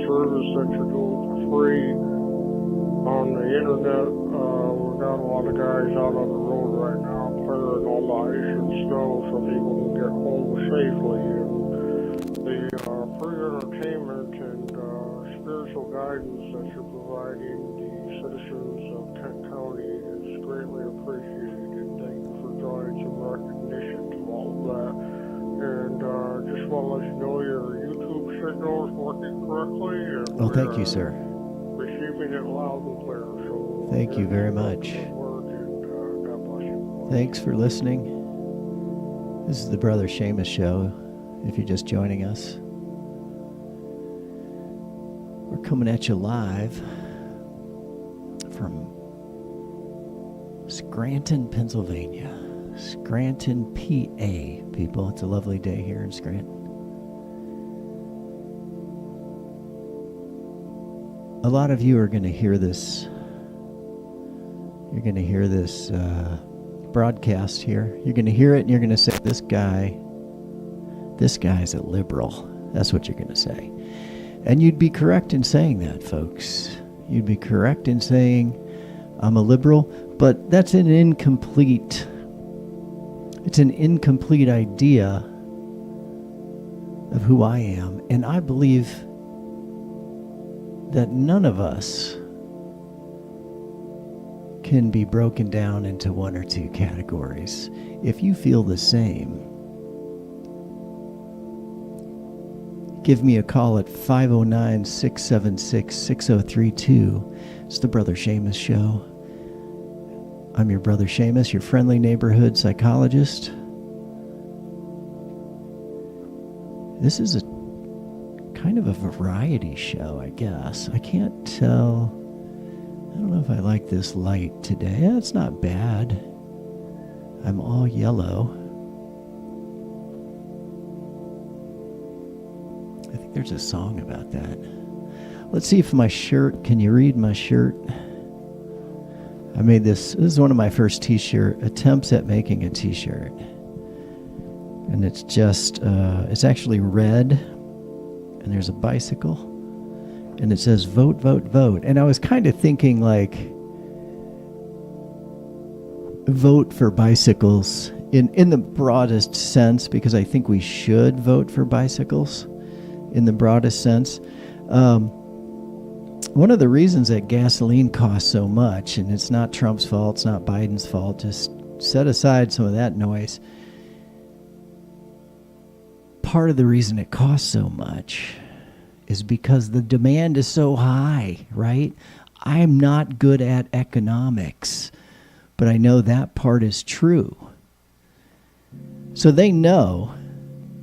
service that you're doing for free on the internet. We've got a lot of guys out on the road right now clearing all the ice and snow so people can get home safely. And the free entertainment and spiritual guidance that you're providing the citizens of Kent County is greatly appreciated. And thank you for drawing some recognition to all of that. And just want to let you know your YouTube signal is working correctly. And well, thank you, sir. Receiving it loud and clear. So thank you very much. And, God bless you. Thanks for listening. This is the Brother Seamus Show, if you're just joining us. We're coming at you live from Scranton, Pennsylvania. Scranton, PA, people. It's a lovely day here in Scranton. A lot of you are going to hear this. You're going to hear this broadcast here. You're going to hear it and you're going to say, this guy's a liberal. That's what you're going to say. And you'd be correct in saying that, folks. You'd be correct in saying I'm a liberal, but that's an incomplete idea of who I am. And I believe that none of us can be broken down into one or two categories. If you feel the same, give me a call at 509-676-6032. It's the Brother Seamus Show. I'm your Brother Seamus, your friendly neighborhood psychologist. This is a kind of a variety show, I guess. I can't tell. I don't know if I like this light today. Yeah, it's not bad. I'm all yellow. I think there's a song about that. Let's see if my shirt, can you read my shirt? I made this is one of my first attempts at making a t-shirt. And it's just, it's actually red, and there's a bicycle, and it says, vote, vote, vote. And I was kind of thinking, like, vote for bicycles in the broadest sense, because I think we should vote for bicycles in the broadest sense. One of the reasons that gasoline costs so much, and it's not Trump's fault, it's not Biden's fault, just set aside some of that noise. Part of the reason it costs so much is because the demand is so high, right? I'm not good at economics, but I know that part is true. So they know,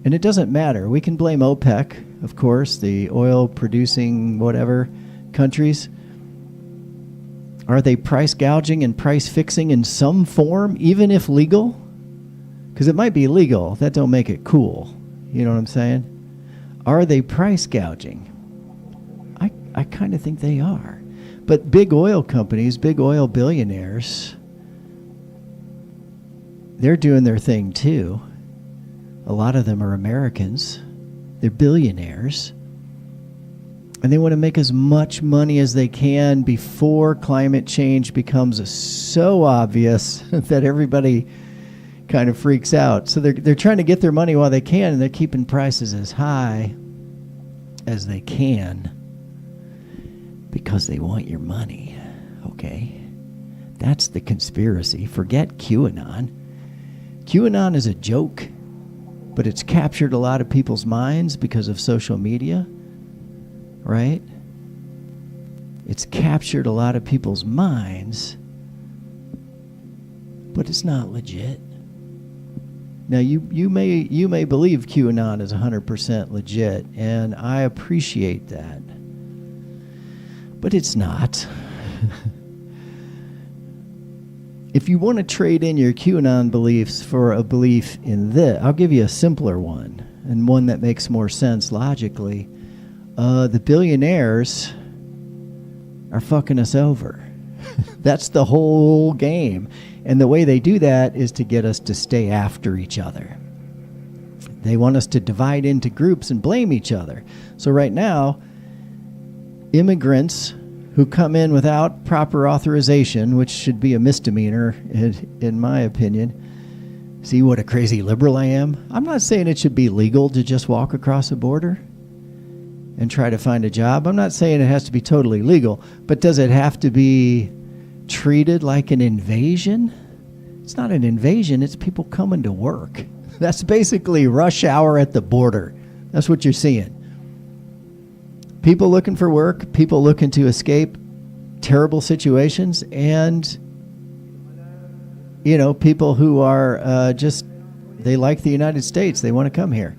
and it doesn't matter. We can blame OPEC, of course, the oil producing whatever countries. Are they price gouging and price fixing in some form, even if legal? Because it might be legal. That don't make it cool. You know what I'm saying? Are they price gouging? I kind of think they are. But big oil companies, big oil billionaires, they're doing their thing too. A lot of them are Americans. They're billionaires. And they want to make as much money as they can before climate change becomes so obvious that everybody kind of freaks out. So they're trying to get their money while they can, and they're keeping prices as high as they can because they want your money. Okay? That's the conspiracy. Forget QAnon. QAnon is a joke, but it's captured a lot of people's minds because of social media, right? It's captured a lot of people's minds, but it's not legit. Now, you may believe QAnon is 100% legit, and I appreciate that. But it's not. If you want to trade in your QAnon beliefs for a belief in this, I'll give you a simpler one, and one that makes more sense logically. The billionaires are fucking us over. That's the whole game. And the way they do that is to get us to stay after each other. They want us to divide into groups and blame each other. So right now, immigrants who come in without proper authorization, which should be a misdemeanor, in my opinion. See what a crazy liberal I am? I'm not saying it should be legal to just walk across a border and try to find a job. I'm not saying it has to be totally legal, but does it have to be treated like an invasion? It's not an invasion, it's people coming to work. That's basically rush hour at the border. That's what you're seeing. People looking for work, people looking to escape terrible situations, and, you know, people who are they like the United States. They want to come here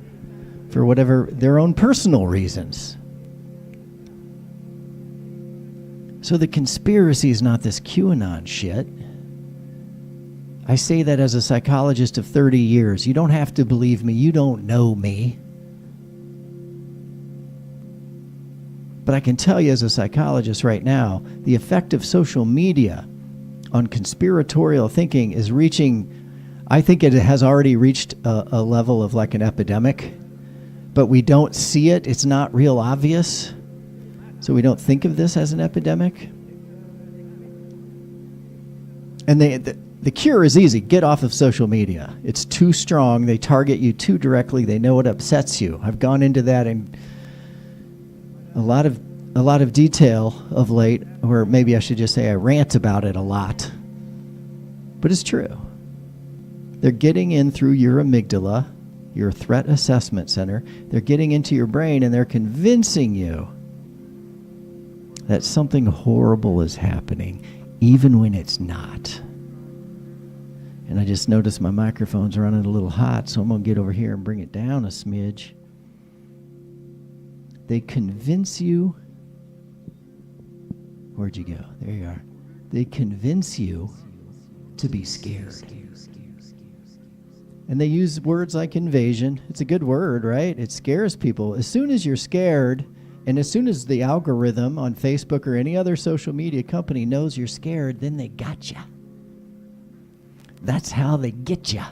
for whatever their own personal reasons. So the conspiracy is not this QAnon shit. I say that as a psychologist of 30 years. You don't have to believe me. You don't know me. But I can tell you as a psychologist right now, the effect of social media on conspiratorial thinking is reaching, I think it has already reached a level of like an epidemic, but we don't see it. It's not real obvious. So we don't think of this as an epidemic. And the cure is easy. Get off of social media. It's too strong. They target you too directly. They know what upsets you. I've gone into that in a lot of detail of late, or maybe I should just say I rant about it a lot. But it's true. They're getting in through your amygdala, your threat assessment center. They're getting into your brain and they're convincing you that something horrible is happening, even when it's not. And I just noticed my microphone's running a little hot, so I'm going to get over here and bring it down a smidge. They convince you. Where'd you go? There you are. They convince you to be scared. And they use words like invasion. It's a good word, right? It scares people. As soon as you're scared, and as soon as the algorithm on Facebook or any other social media company knows you're scared, then they got you. That's how they get you.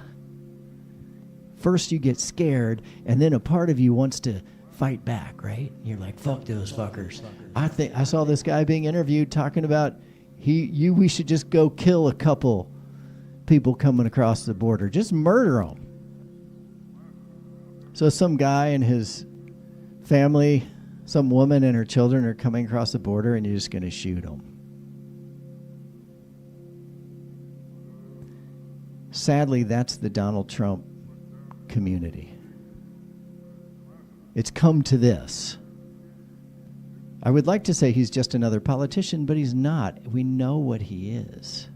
First you get scared, and then a part of you wants to fight back, right? You're like, fuck those fuckers. I saw this guy being interviewed talking about we should just go kill a couple people coming across the border. Just murder them. So some guy and his family, some woman and her children are coming across the border, and you're just going to shoot them. Sadly, that's the Donald Trump community. It's come to this. I would like to say he's just another politician, but he's not. We know what he is.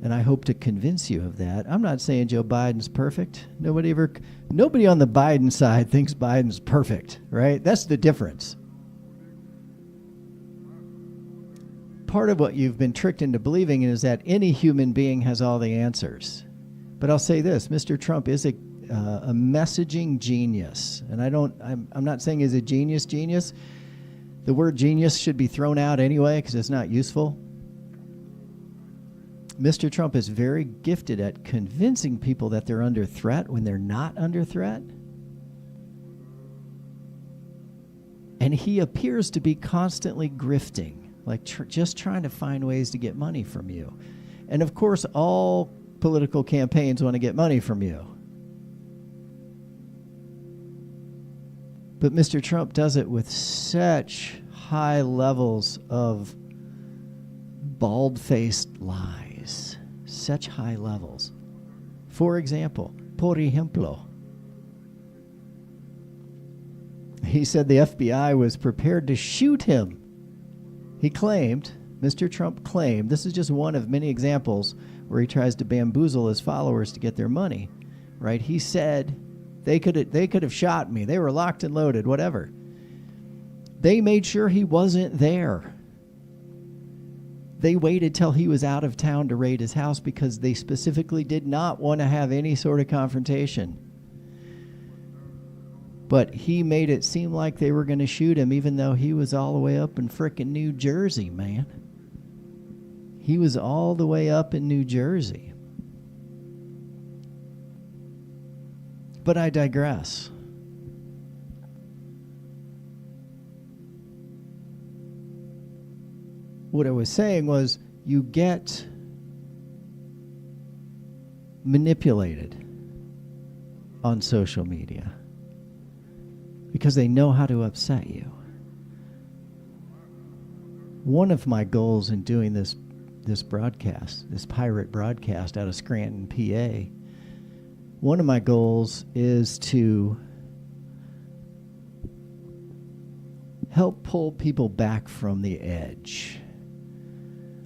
And I hope to convince you of that. I'm not saying Joe Biden's perfect. Nobody on the Biden side thinks Biden's perfect, right? That's the difference. Part of what you've been tricked into believing is that any human being has all the answers. But I'll say this, Mr. Trump is a messaging genius. And I'm not saying he's a genius. The word genius should be thrown out anyway because it's not useful. Mr. Trump is very gifted at convincing people that they're under threat when they're not under threat. And he appears to be constantly grifting, like just trying to find ways to get money from you. And of course, all political campaigns want to get money from you. But Mr. Trump does it with such high levels of bald-faced lies. Such high levels. For example, por ejemplo, he said the FBI was prepared to shoot him. He claimed, Mr. Trump claimed, this is just one of many examples where he tries to bamboozle his followers to get their money, right? He said they could have shot me. They were locked and loaded, whatever. They made sure he wasn't there. They waited till he was out of town to raid his house because they specifically did not want to have any sort of confrontation. But he made it seem like they were going to shoot him even though he was all the way up in frickin' New Jersey, man. He was all the way up in New Jersey. But I digress. what I was saying was you get manipulated on social media because they know how to upset you. One of my goals in doing this broadcast, this pirate broadcast out of Scranton, PA, one of my goals is to help pull people back from the edge.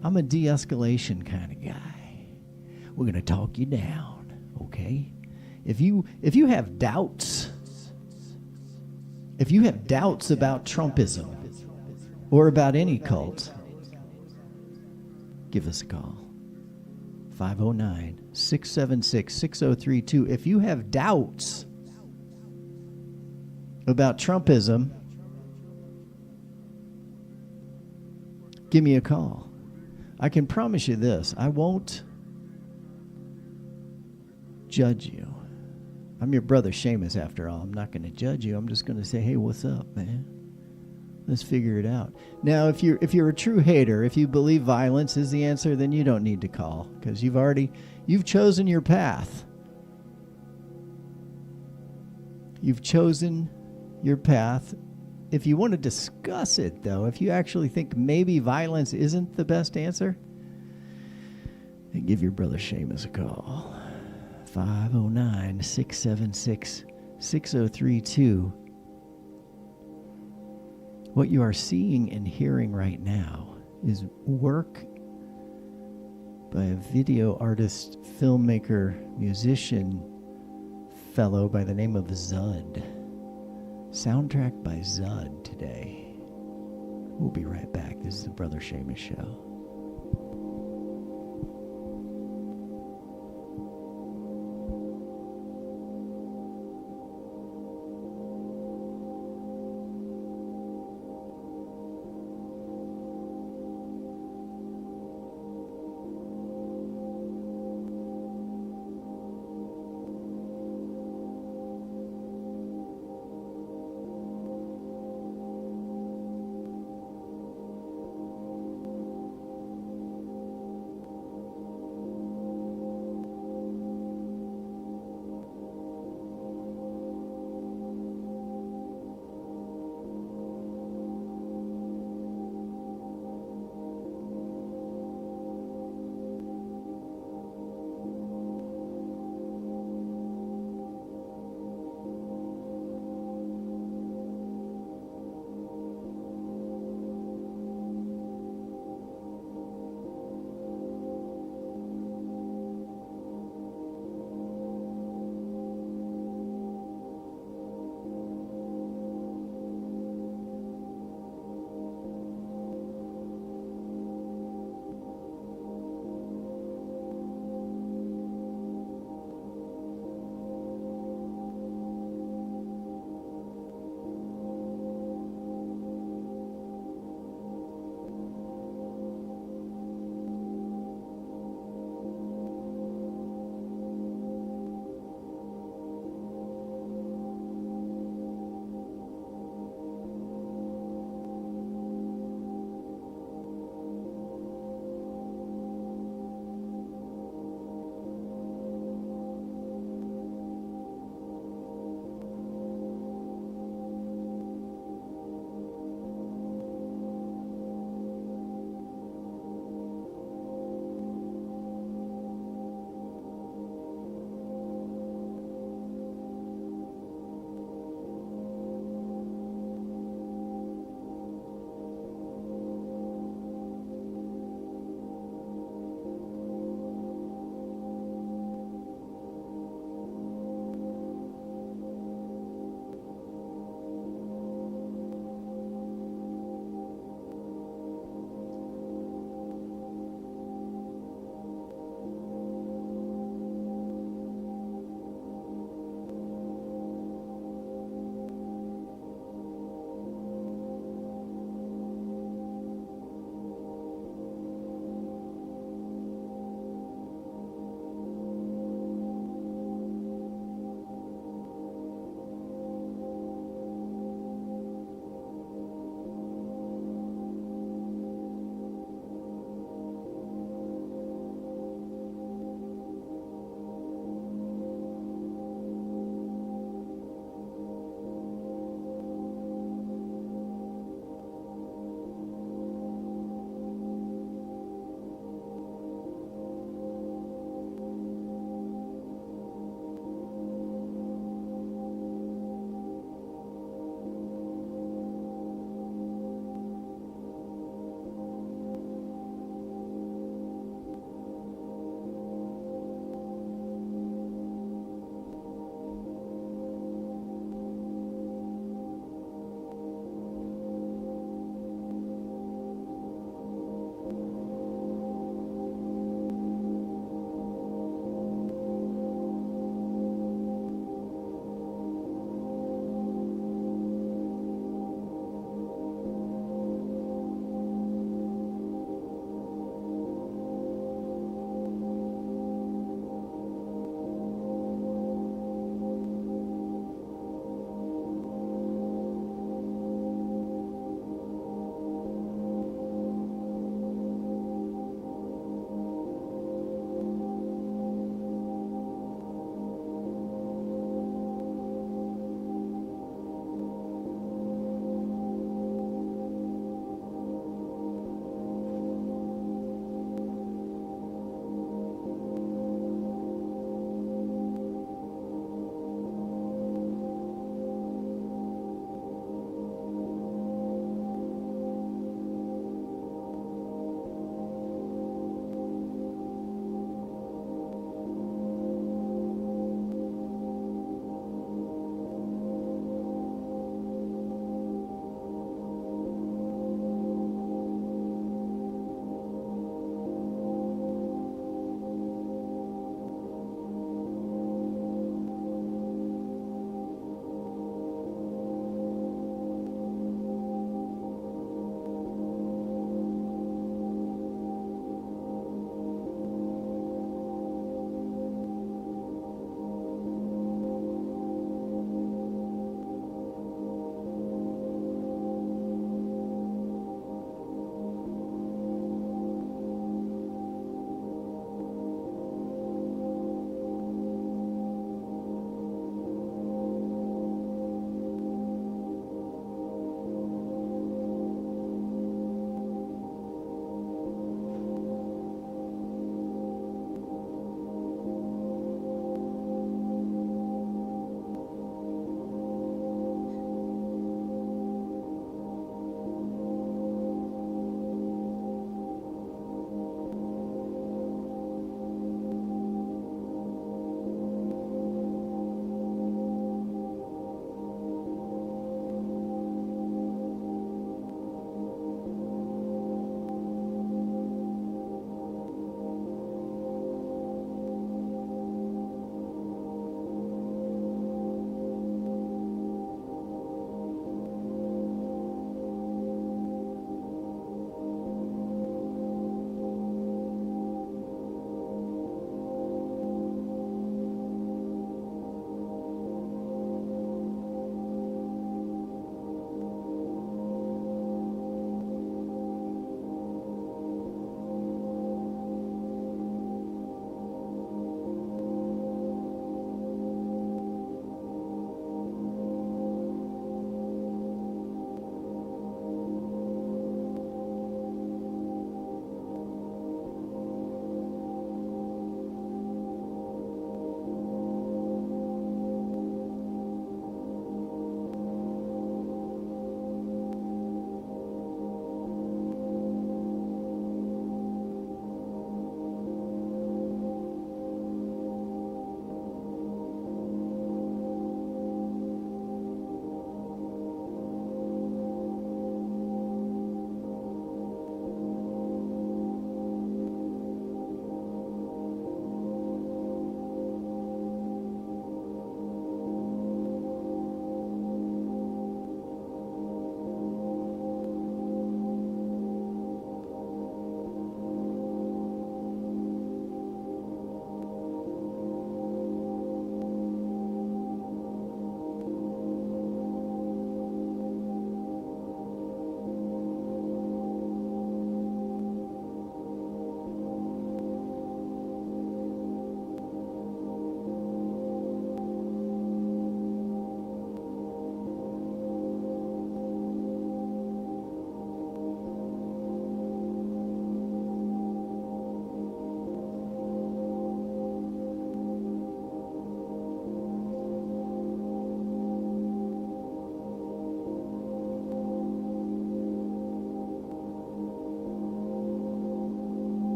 I'm a de-escalation kind of guy. We're going to talk you down, okay? If you have doubts, about Trumpism or about any cult, give us a call. 509-676-6032. If you have doubts about Trumpism, give me a call. I can promise you this. I won't judge you. I'm your brother Seamus, after all. I'm not going to judge you. I'm just going to say, hey, what's up, man? Let's figure it out. Now, if you're a true hater, if you believe violence is the answer, then you don't need to call, because you've chosen your path. You've chosen your path. If you want to discuss it, though, if you actually think maybe violence isn't the best answer, then give your brother Seamus a call. 509-676-6032. What you are seeing and hearing right now is work by a video artist, filmmaker, musician fellow by the name of Zud. Soundtrack by Zud today. We'll be right back. This is the Brother Seamus Show.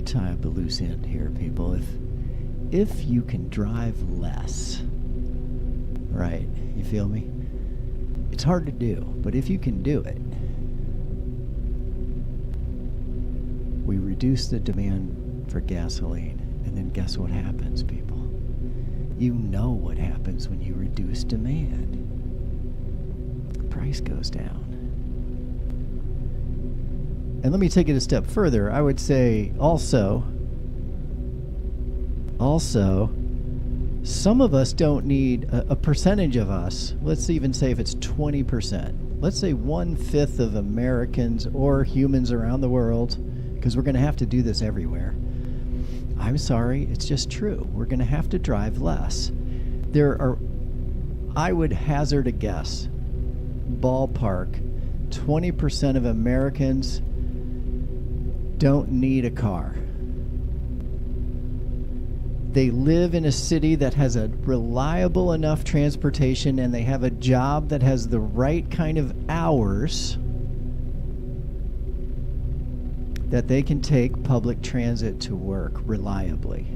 me tie up a loose end here, people. If you can drive less, right? You feel me? It's hard to do, but if you can do it, we reduce the demand for gasoline, and then guess what happens, people? You know what happens when you reduce demand. The price goes down. And let me take it a step further. I would say also, some of us don't need a percentage of us. Let's even say if it's 20%. Let's say 1/5 of Americans or humans around the world, because we're going to have to do this everywhere. I'm sorry, it's just true. We're going to have to drive less. I would hazard a guess, ballpark, 20% of Americans don't need a car. They live in a city that has a reliable enough transportation, and they have a job that has the right kind of hours that they can take public transit to work reliably.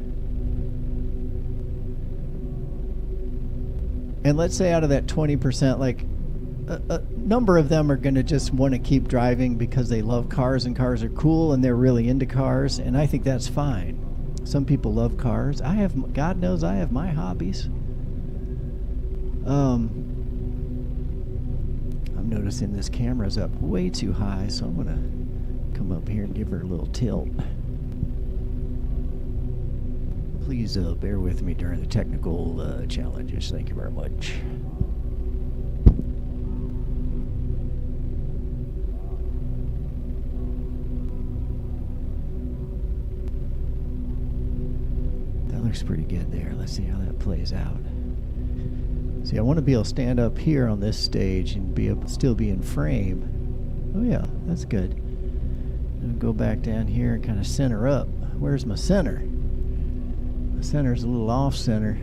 And let's say out of that 20%, like a number of them are going to just want to keep driving because they love cars and cars are cool and they're really into cars, and I think that's fine. Some people love cars. God knows I have my hobbies. I'm noticing this camera's up way too high, so I'm going to come up here and give her a little tilt. Please bear with me during the technical challenges. Thank you very much. That looks pretty good there. Let's see how that plays out. See, I want to be able to stand up here on this stage and be able to still be in frame. Oh yeah, that's good. Go back down here and kind of center up. Where's my center? My center's a little off center.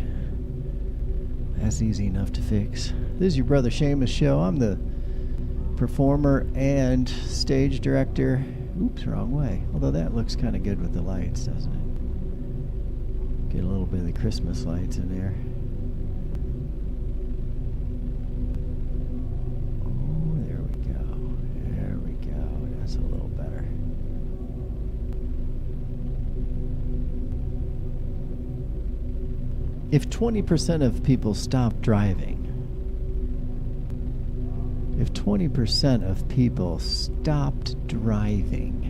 That's easy enough to fix. This is your Brother Seamus Show. I'm the performer and stage director. Oops, wrong way. Although that looks kind of good with the lights, doesn't it? Get a little bit of the Christmas lights in there. Oh, there we go. There we go. That's a little better. If 20% of people stop driving, if 20% of people stopped driving,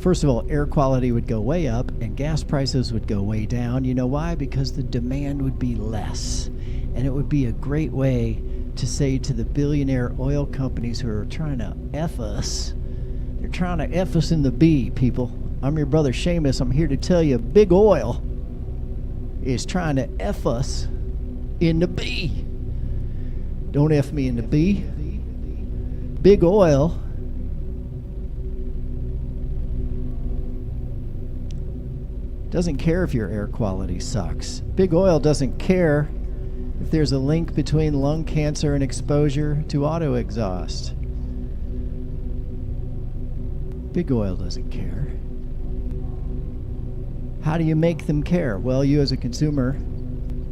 first of all, air quality would go way up and gas prices would go way down. You know why? Because the demand would be less. And it would be a great way to say to the billionaire oil companies who are trying to F us, they're trying to F us in the B, people. I'm your Brother Seamus. I'm here to tell you, big oil is trying to F us in the B. Don't F me in the B. Big oil doesn't care if your air quality sucks. Big oil doesn't care if there's a link between lung cancer and exposure to auto exhaust. Big oil doesn't care. How do you make them care? Well, you as a consumer,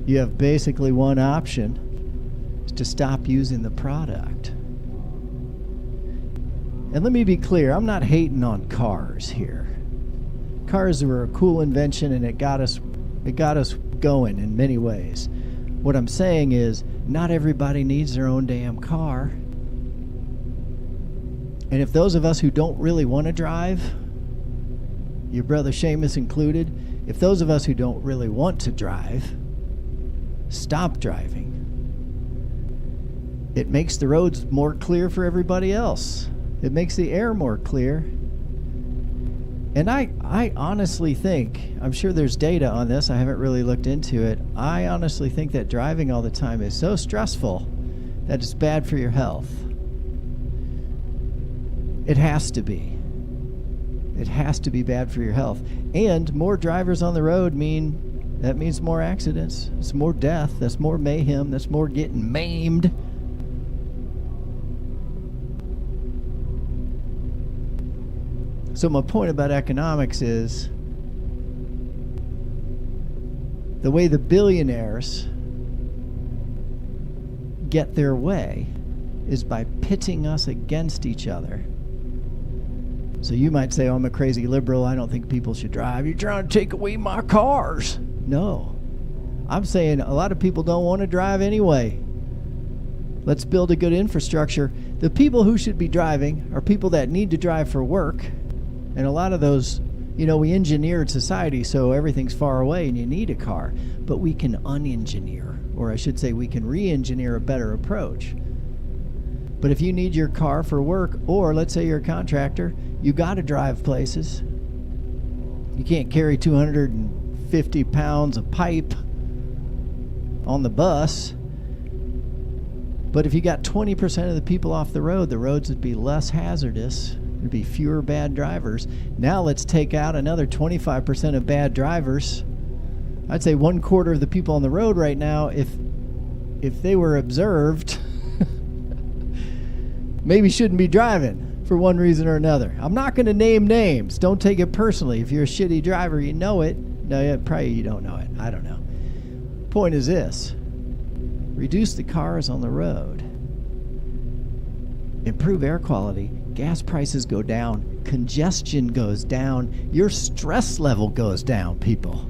you have basically one option, is to stop using the product. And let me be clear, I'm not hating on cars here. Cars were a cool invention and it got us going in many ways. What I'm saying is, not everybody needs their own damn car. And if those of us who don't really want to drive, your Brother Seamus included, if those of us who don't really want to drive stop driving, it makes the roads more clear for everybody else. It makes the air more clear. And I honestly think, I'm sure there's data on this, I haven't really looked into it, I honestly think that driving all the time is so stressful that it's bad for your health. It has to be. It has to be bad for your health. And more drivers on the road means more accidents. It's more death. That's more mayhem. That's more getting maimed. So my point about economics is the way the billionaires get their way is by pitting us against each other. So you might say, oh, I'm a crazy liberal. I don't think people should drive. You're trying to take away my cars. No. I'm saying a lot of people don't want to drive anyway. Let's build a good infrastructure. The people who should be driving are people that need to drive for work. And a lot of those, we engineered society so everything's far away and you need a car. But we can unengineer, or I should say we can re-engineer a better approach. But if you need your car for work, or let's say you're a contractor, you got to drive places. You can't carry 250 pounds of pipe on the bus. But if you got 20% of the people off the roads would be less hazardous. There'd be fewer bad drivers. Now let's take out another 25% of bad drivers. I'd say 1/4 of the people on the road right now, if they were observed, maybe shouldn't be driving for one reason or another. I'm not going to name names. Don't take it personally. If you're a shitty driver, you know it. No, yeah, probably you don't know it. I don't know. Point is this. Reduce the cars on the road. Improve air quality. Gas prices go down. Congestion goes down. Your stress level goes down, people.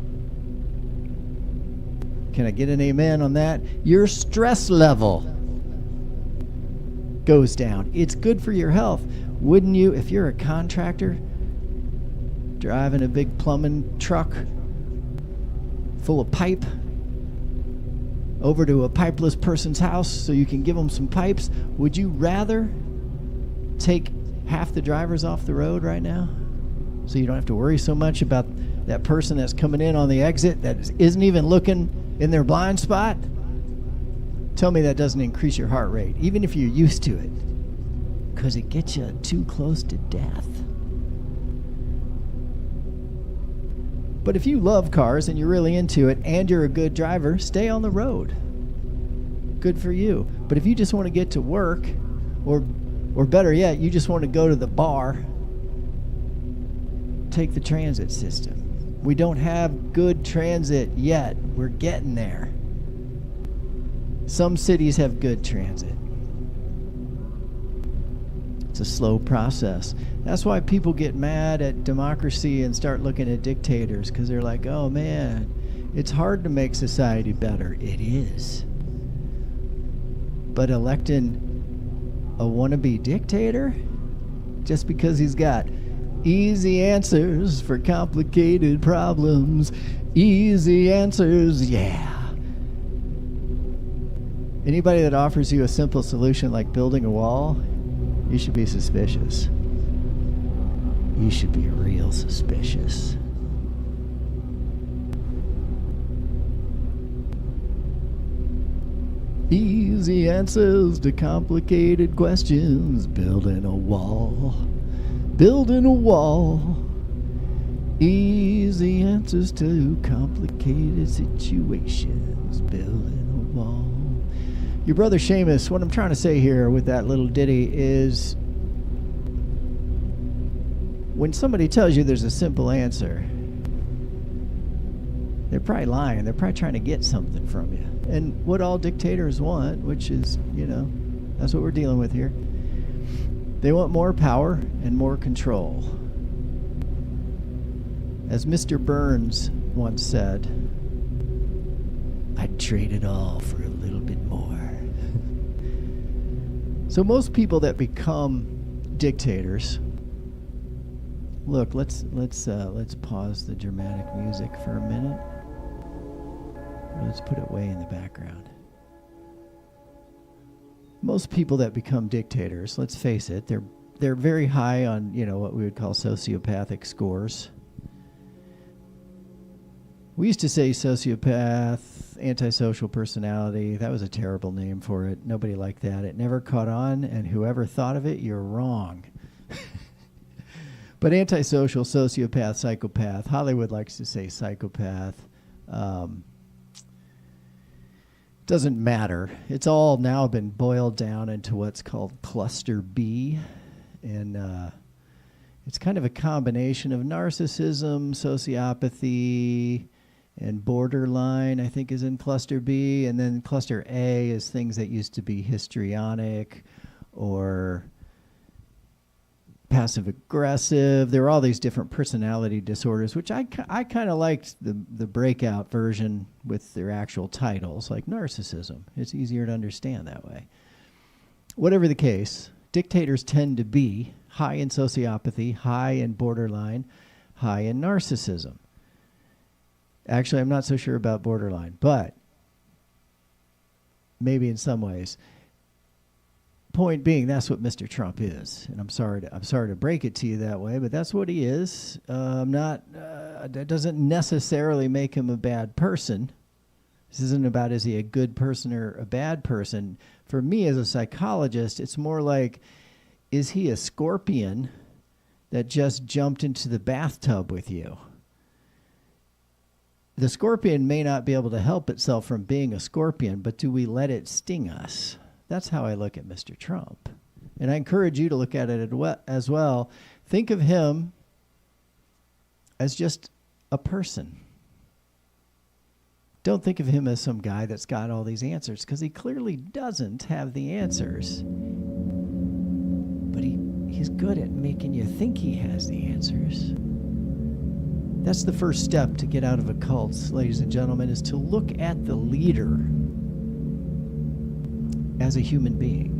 Can I get an amen on that? Your stress level goes down. It's good for your health. Wouldn't you, if you're a contractor driving a big plumbing truck full of pipe over to a pipeless person's house so you can give them some pipes, would you rather take half the drivers off the road right now so you don't have to worry so much about that person that's coming in on the exit that isn't even looking in their blind spot? Tell me that doesn't increase your heart rate, even if you're used to it, because it gets you too close to death. But if you love cars and you're really into it and you're a good driver, stay on the road. Good for you. But if you just want to get to work, or better yet, you just want to go to the bar, take the transit system. We don't have good transit yet. We're getting there. Some cities have good transit. It's a slow process. That's why people get mad at democracy and start looking at dictators, because they're like, oh man, it's hard to make society better. It is. But electing a wannabe dictator, just because he's got easy answers for complicated problems, easy answers, yeah. Anybody that offers you a simple solution like building a wall, you should be suspicious. You should be real suspicious. Easy answers to complicated questions. Building a wall. Building a wall. Easy answers to complicated situations. Building a wall. Your brother Seamus, what I'm trying to say here with that little ditty is, when somebody tells you there's a simple answer, they're probably lying. They're probably trying to get something from you. And what all dictators want, which is, that's what we're dealing with here. They want more power and more control. As Mr. Burns once said, I'd trade it all for a little bit more. So most people that become dictators, look, let's pause the dramatic music for a minute. Let's put it way in the background. Most people that become dictators, let's face it, they're very high on, what we would call sociopathic scores. We used to say sociopath, antisocial personality. That was a terrible name for it. Nobody liked that. It never caught on, and whoever thought of it, you're wrong. But antisocial, sociopath, psychopath. Hollywood likes to say psychopath. Doesn't matter. It's all now been boiled down into what's called cluster B. And It's kind of a combination of narcissism, sociopathy, and borderline, I think, is in cluster B. And then cluster A is things that used to be histrionic or passive aggressive. There are all these different personality disorders, which I kind of liked the breakout version with their actual titles, like narcissism. It's easier to understand that way. Whatever the case, dictators tend to be high in sociopathy, high in borderline, high in narcissism. Actually, I'm not so sure about borderline, but maybe in some ways. Point being, that's what Mr. Trump is, and I'm sorry to break it to you that way, but that's what he is. That doesn't necessarily make him a bad person. This isn't about is he a good person or a bad person. For me as a psychologist, it's more like, is he a scorpion that just jumped into the bathtub with you? The scorpion may not be able to help itself from being a scorpion, but do we let it sting us? That's how I look at Mr. Trump. And I encourage you to look at it as well. Think of him as just a person. Don't think of him as some guy that's got all these answers, because he clearly doesn't have the answers. But he's good at making you think he has the answers. That's the first step to get out of a cult, ladies and gentlemen, is to look at the leader as a human being.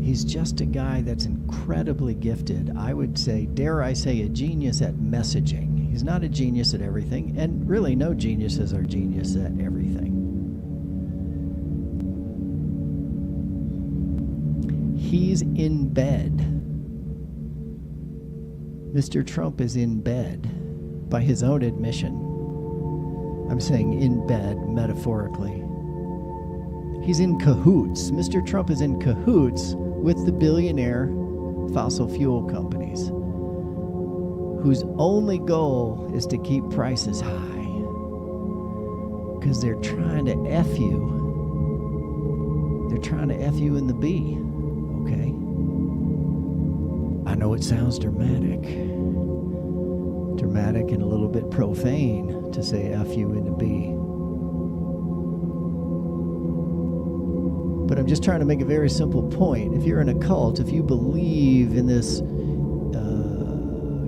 He's just a guy that's incredibly gifted. I would say, dare I say, a genius at messaging. He's not a genius at everything, and really no geniuses are genius at everything. He's in bed. Mr. Trump is in bed by his own admission. I'm saying in bed metaphorically. He's in cahoots. Mr. Trump is in cahoots with the billionaire fossil fuel companies, whose only goal is to keep prices high because they're trying to F you. They're trying to F you in the B, okay? I know it sounds dramatic and a little bit profane to say F you in the B. But I'm just trying to make a very simple point. If you're in a cult, if you believe in this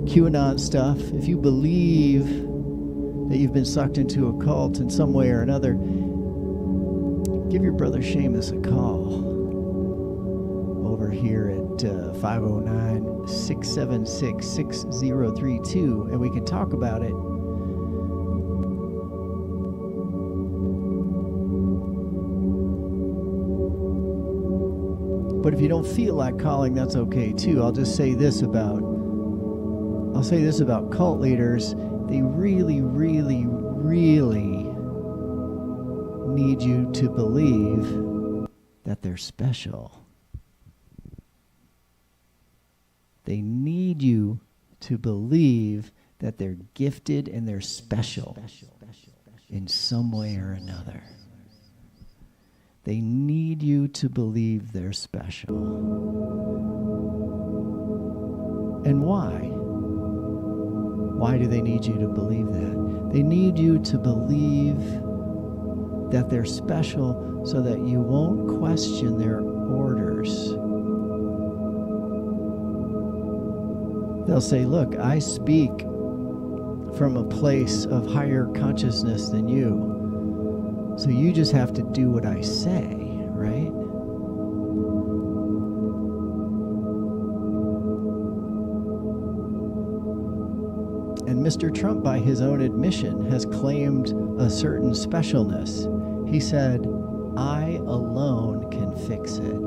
QAnon stuff, if you believe that you've been sucked into a cult in some way or another, give your brother Seamus a call over here at 509-676-6032, and we can talk about it. But if you don't feel like calling, that's okay too. I'll say this about cult leaders. They really, really, really need you to believe that they're special. They need you to believe that they're gifted and they're special in some way or another. They need you to believe they're special. And why? Why do they need you to believe that? They need you to believe that they're special so that you won't question their orders. They'll say, look, I speak from a place of higher consciousness than you. So you just have to do what I say, right? And Mr. Trump, by his own admission, has claimed a certain specialness. He said, I alone can fix it.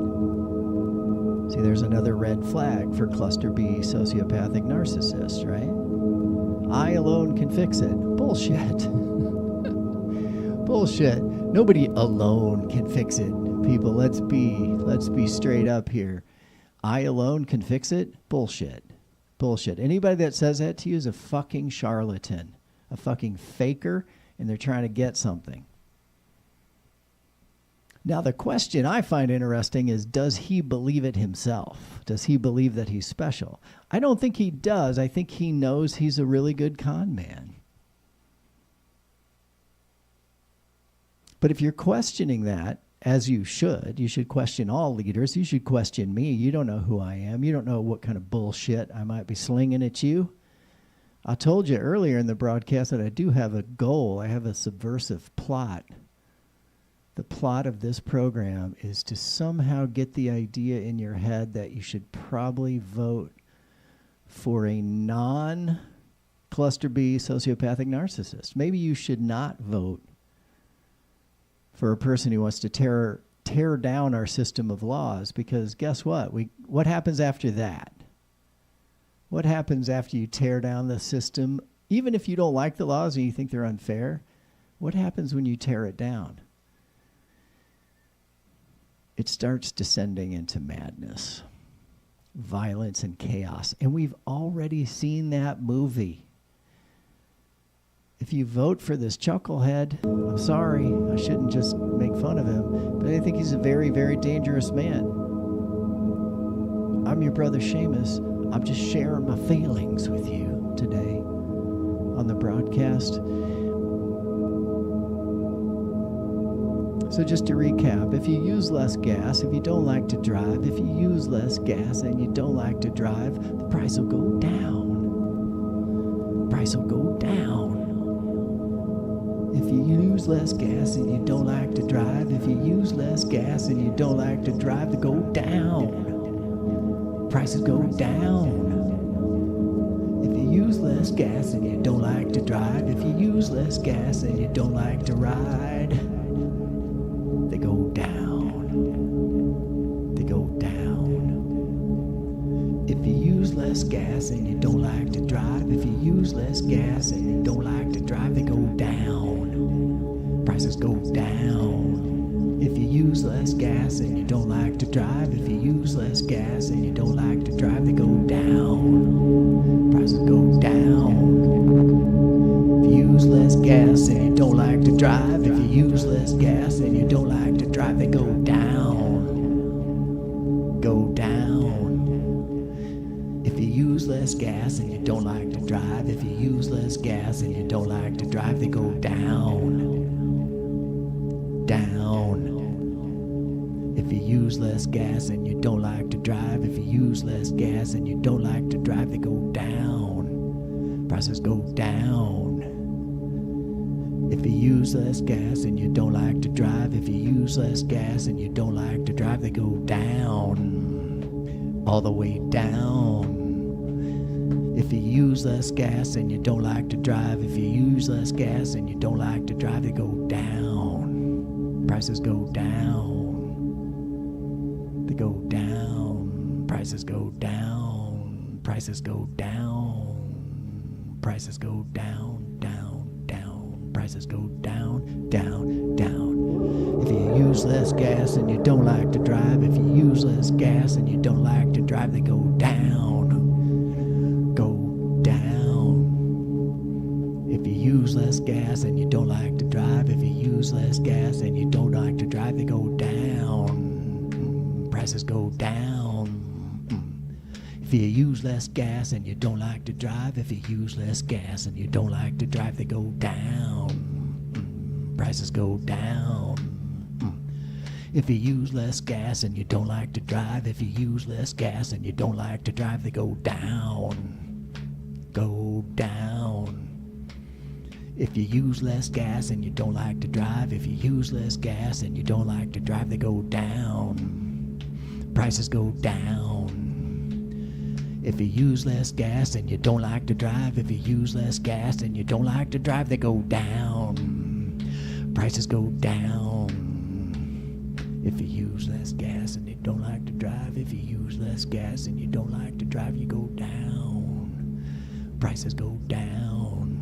See, there's another red flag for cluster B sociopathic narcissists, right? I alone can fix it. Bullshit. Bullshit. Nobody alone can fix it. People, let's be straight up here. I alone can fix it? Bullshit. Bullshit. Anybody that says that to you is a fucking charlatan, a fucking faker, and they're trying to get something. Now, the question I find interesting is, does he believe it himself? Does he believe that he's special? I don't think he does. I think he knows he's a really good con man. But if you're questioning that, as you should question all leaders. You should question me. You don't know who I am. You don't know what kind of bullshit I might be slinging at you. I told you earlier in the broadcast that I do have a goal. I have a subversive plot. The plot of this program is to somehow get the idea in your head that you should probably vote for a non-cluster B sociopathic narcissist. Maybe you should not vote for a person who wants to tear down our system of laws, because guess what? What happens after that? What happens after you tear down the system? Even if you don't like the laws and you think they're unfair, what happens when you tear it down? It starts descending into madness, violence, and chaos. And we've already seen that movie. If you vote for this chucklehead, I'm sorry, I shouldn't just make fun of him, but I think he's a very, very dangerous man. I'm your brother Seamus. I'm just sharing my feelings with you today on the broadcast. So just to recap, if you use less gas, if you don't like to drive, if you use less gas and you don't like to drive, the price will go down. The price will go down. If you use less gas and you don't like to drive, if you use less gas and you don't like to drive, they go down. Prices go down. If you use less gas and you don't like to drive, if you use less gas and you don't like to ride, they go down. They go down. If you use less gas and you don't like to drive, if you use less gas and you don't like to drive, they go down. Prices go down. If you use less gas and you don't like to drive, if you use less gas and you don't like to drive, they go down. Prices go down. If you use less gas and you don't like to drive, if you use less gas and you don't like to drive, they go down. Go down. If you use less gas and you don't like to drive, if you use less gas and you don't like to drive, they go down. Down. If you use less gas and you don't like to drive, if you use less gas and you don't like to drive, they go down. Prices go down. If you use less gas and you don't like to drive, if you use less gas and you don't like to drive, they go down. All the way down. If you use less gas and you don't like to drive, if you use less gas and you don't like to drive, they go down. Prices go down. They go down. Prices go down. Prices go down. Prices go down, down, down. Prices go down, down, down. If you use less gas and you don't like to drive, if you use less gas and you don't like to drive, they go down. Go down. If you use less gas and you don't like to drive, if you use less gas and you don't like to drive, they go down. Prices go down. If you use less gas and you don't like to drive, if you use less gas and you don't like to drive, they go down. Prices go down. If you use less gas and you don't like to drive, if you use less gas and you don't like to drive, they go down. Go down. If you use less gas and you don't like to drive, if you use less gas and you don't like to drive, they go down. Prices go down. If you use less gas and you don't like to drive, if you use less gas and you don't like to drive, they go down. Prices go down. If you use less gas and you don't like to drive, if you use less gas and you don't like to drive, you go down. Prices go down.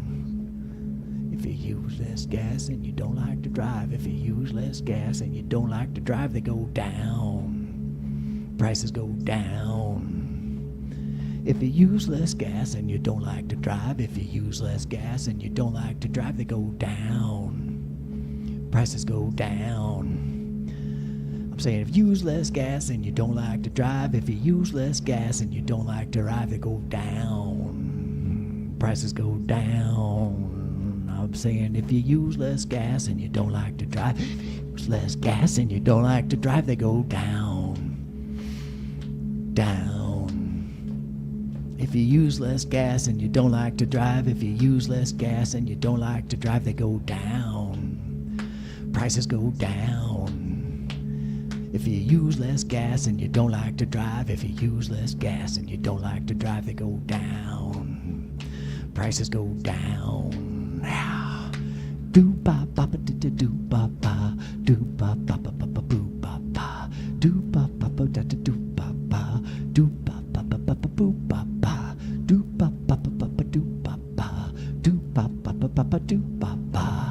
If you use less gas and you don't like to drive, if you use less gas and you don't like to drive, they go down. Prices go down. If you use less gas and you don't like to drive, if you use less gas and you don't like to drive, they go down. Prices go down. I'm saying if you use less gas and you don't like to drive, if you use less gas and you don't like to drive, they go down. Prices go down. I'm saying if you use less gas and you don't like to drive, if you use less gas and you don't like to drive, they go down. Down. If you use less gas and you don't like to drive, if you use less gas and you don't like to drive, they go down. Prices go down. If you use less gas and you don't like to drive, if you use less gas and you don't like to drive, they go down. Prices go down. Do ba ba ba do do ba ba do ba ba ba ba ba boo ba ba do ba ba ba da do ba ba do ba ba ba ba ba boo ba ba do ba ba ba ba ba do ba ba do ba ba ba ba ba do ba ba.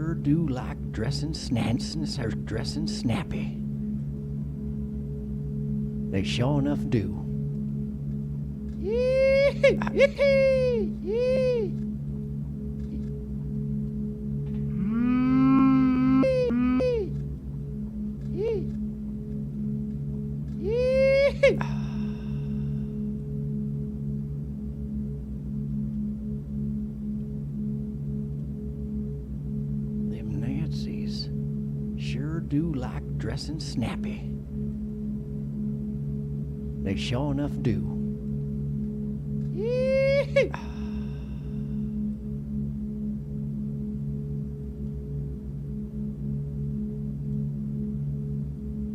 sure do like dressing snappy. They sure enough do. Them Nazis sure do like dressing snappy. They sure enough do.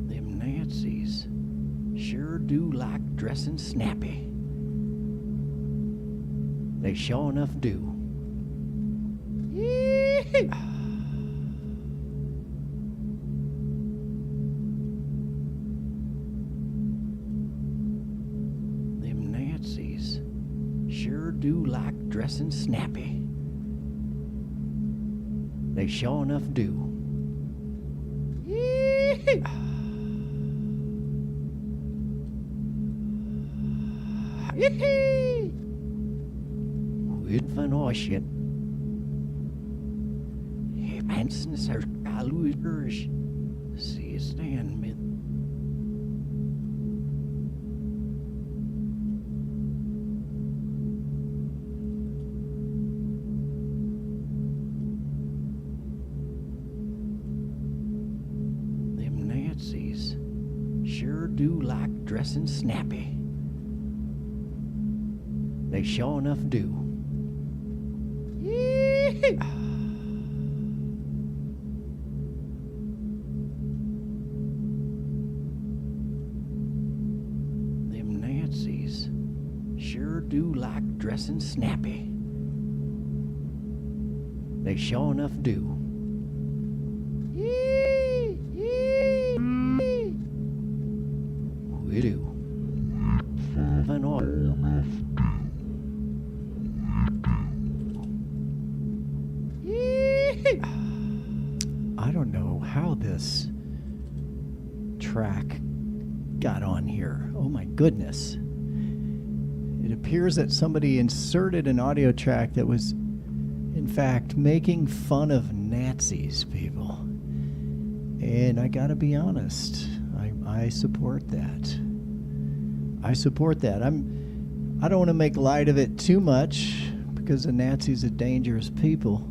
Them Nazis sure do like dressing snappy. They sure enough do. Them Nazis sure do like dressing snappy. They sure enough do. Weird van Ocean. Mensen zijn kaluurs. Zie staan met. Them Nazis sure do like dressing snappy. They sure enough do. Them Nazis sure do like dressing snappy. They sure enough do. We do. I don't know how this track got on here. Oh my goodness. It appears that somebody inserted an audio track that was, in fact, making fun of Nazis, people. And I gotta be honest, I support that. I support that. I don't want to make light of it too much because the Nazis are dangerous people.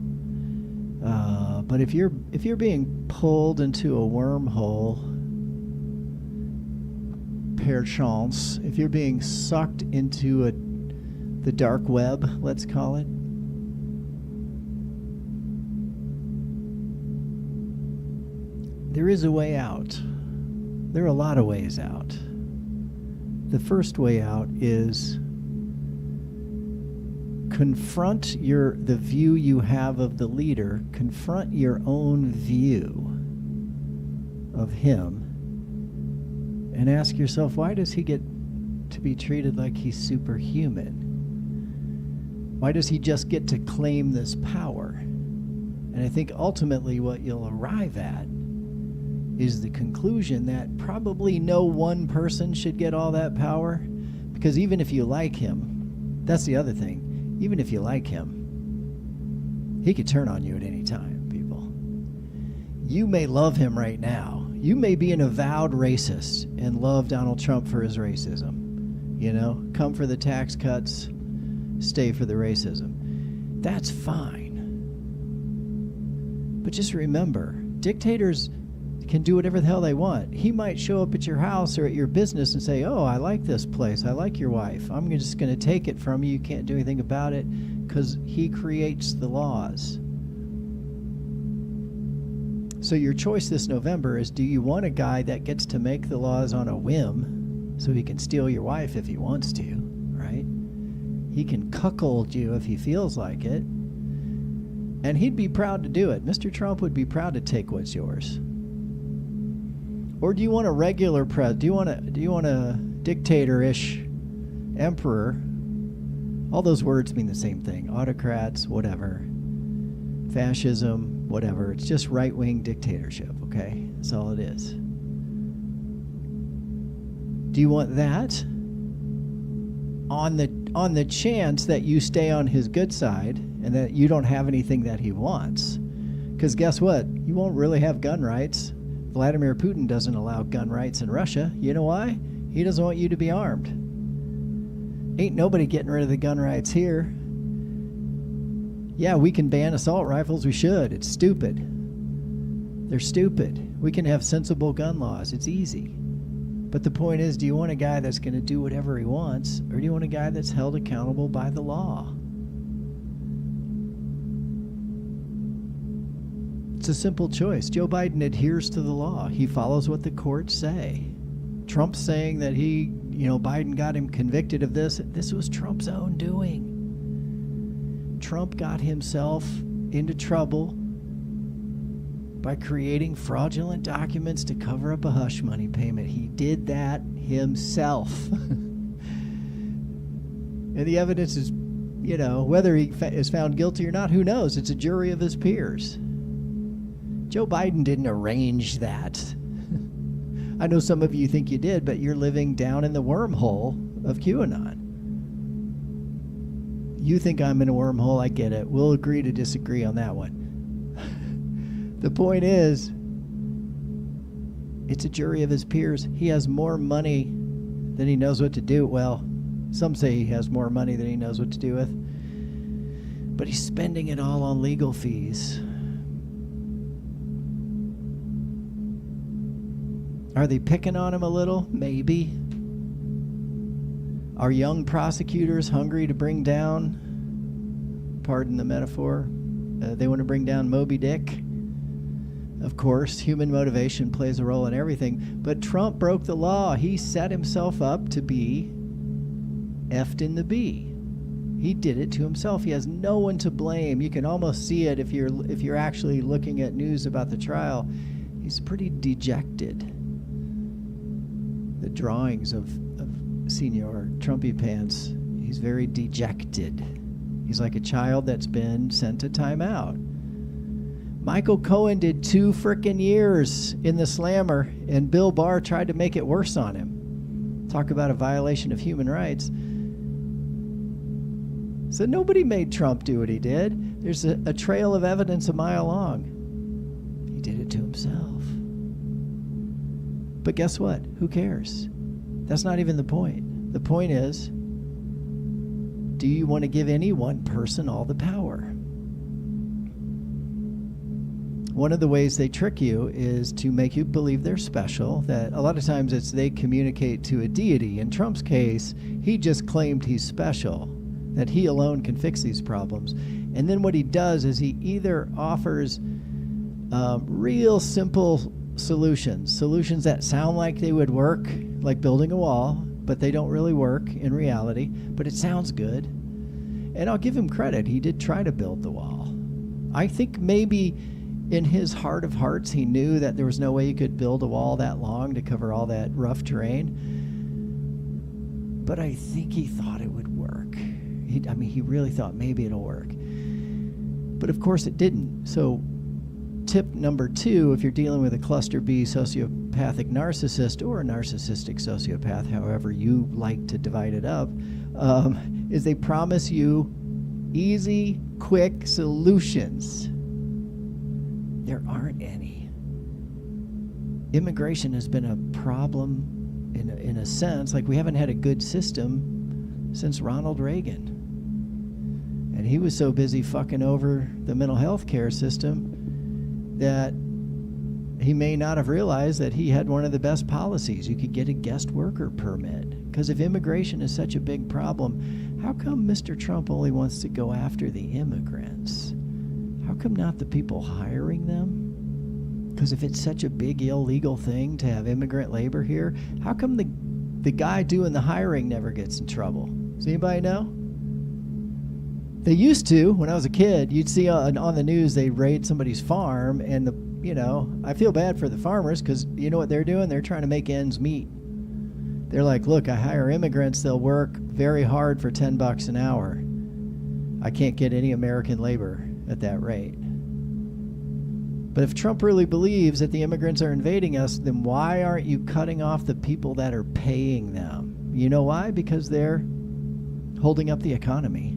But if you're being pulled into a wormhole, perchance, if you're being sucked into the dark web, let's call it, there is a way out. There are a lot of ways out. The first way out is confront the view you have of the leader, confront your own view of him, and ask yourself, why does he get to be treated like he's superhuman? Why does he just get to claim this power? And I think ultimately what you'll arrive at is the conclusion that probably no one person should get all that power, because even if you like him, that's the other thing. Even if you like him, he could turn on you at any time, people. You may love him right now. You may be an avowed racist and love Donald Trump for his racism. You know, come for the tax cuts, stay for the racism. That's fine. But just remember, dictators can do whatever the hell they want. He might show up at your house or at your business and say, oh, I like this place. I like your wife. I'm just going to take it from you. You can't do anything about it because he creates the laws. So your choice this November is, do you want a guy that gets to make the laws on a whim so he can steal your wife if he wants to, right? He can cuckold you if he feels like it. And he'd be proud to do it. Mr. Trump would be proud to take what's yours. Or do you want a regular president? Do you want a dictator-ish emperor? All those words mean the same thing. Autocrats, whatever. Fascism, whatever. It's just right-wing dictatorship, okay? That's all it is. Do you want that? On the chance that you stay on his good side and that you don't have anything that he wants. Because guess what? You won't really have gun rights. Vladimir Putin doesn't allow gun rights in Russia. You know why? He doesn't want you to be armed. Ain't nobody getting rid of the gun rights here. Yeah, we can ban assault rifles. We should. It's stupid. They're stupid. We can have sensible gun laws. It's easy. But the point is, do you want a guy that's going to do whatever he wants, or do you want a guy that's held accountable by the law? It's a simple choice. Joe Biden adheres to the law. He follows what the courts say. Trump's saying that Biden got him convicted of this. This was Trump's own doing. Trump got himself into trouble by creating fraudulent documents to cover up a hush money payment. He did that himself. And the evidence is, whether he is found guilty or not, who knows? It's a jury of his peers. Joe Biden didn't arrange that. I know some of you think you did, but you're living down in the wormhole of QAnon. You think I'm in a wormhole, I get it. We'll agree to disagree on that one. The point is, it's a jury of his peers. He has more money than he knows what to do. Well, some say he has more money than he knows what to do with. But he's spending it all on legal fees. Are they picking on him a little? Maybe. Are young prosecutors hungry to bring down, pardon the metaphor, they want to bring down Moby Dick? Of course, human motivation plays a role in everything, but Trump broke the law. He set himself up to be effed in the B. He did it to himself. He has no one to blame. You can almost see it if you're actually looking at news about the trial. He's pretty dejected. The drawings of Senior Trumpy Pants, he's very dejected. He's like a child that's been sent to timeout. Michael Cohen did 2 frickin' years in the slammer, and Bill Barr tried to make it worse on him. Talk about a violation of human rights. So nobody made Trump do what he did. There's a trail of evidence a mile long. He did it to himself. But guess what? Who cares? That's not even the point. The point is, do you want to give any one person all the power? One of the ways they trick you is to make you believe they're special, that a lot of times it's they communicate to a deity. In Trump's case, he just claimed he's special, that he alone can fix these problems. And then what he does is he either offers real simple solutions that sound like they would work, like building a wall, but they don't really work in reality, but it sounds good. And I'll give him credit. He did try to build the wall. I think maybe in his heart of hearts, he knew that there was no way he could build a wall that long to cover all that rough terrain. But I think he thought it would work. He really thought maybe it'll work. But of course it didn't. So tip number 2, if you're dealing with a cluster B sociopathic narcissist or a narcissistic sociopath, however you like to divide it up, is they promise you easy, quick solutions. There aren't any. Immigration has been a problem in a sense. Like, we haven't had a good system since Ronald Reagan. And he was so busy fucking over the mental health care system that he may not have realized that he had one of the best policies. You could get a guest worker permit. Because if immigration is such a big problem, how come Mr. Trump only wants to go after the immigrants? How come not the people hiring them? Because if it's such a big illegal thing to have immigrant labor here, how come the guy doing the hiring never gets in trouble? Does anybody know? They used to. When I was a kid, you'd see on the news they raid somebody's farm, and I feel bad for the farmers because you know what they're doing? They're trying to make ends meet. They're like, look, I hire immigrants. They'll work very hard for $10 an hour. I can't get any American labor at that rate. But if Trump really believes that the immigrants are invading us, then why aren't you cutting off the people that are paying them? You know why? Because they're holding up the economy.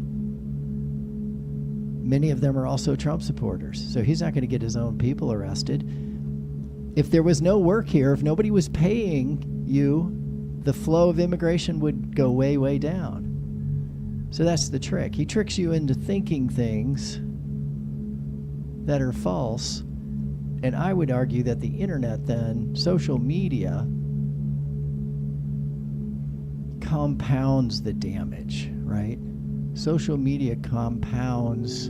Many of them are also Trump supporters, so he's not going to get his own people arrested. If there was no work here, if nobody was paying you, the flow of immigration would go way, way down. So that's the trick. He tricks you into thinking things that are false. And I would argue that the internet then, social media, compounds the damage, right? Social media compounds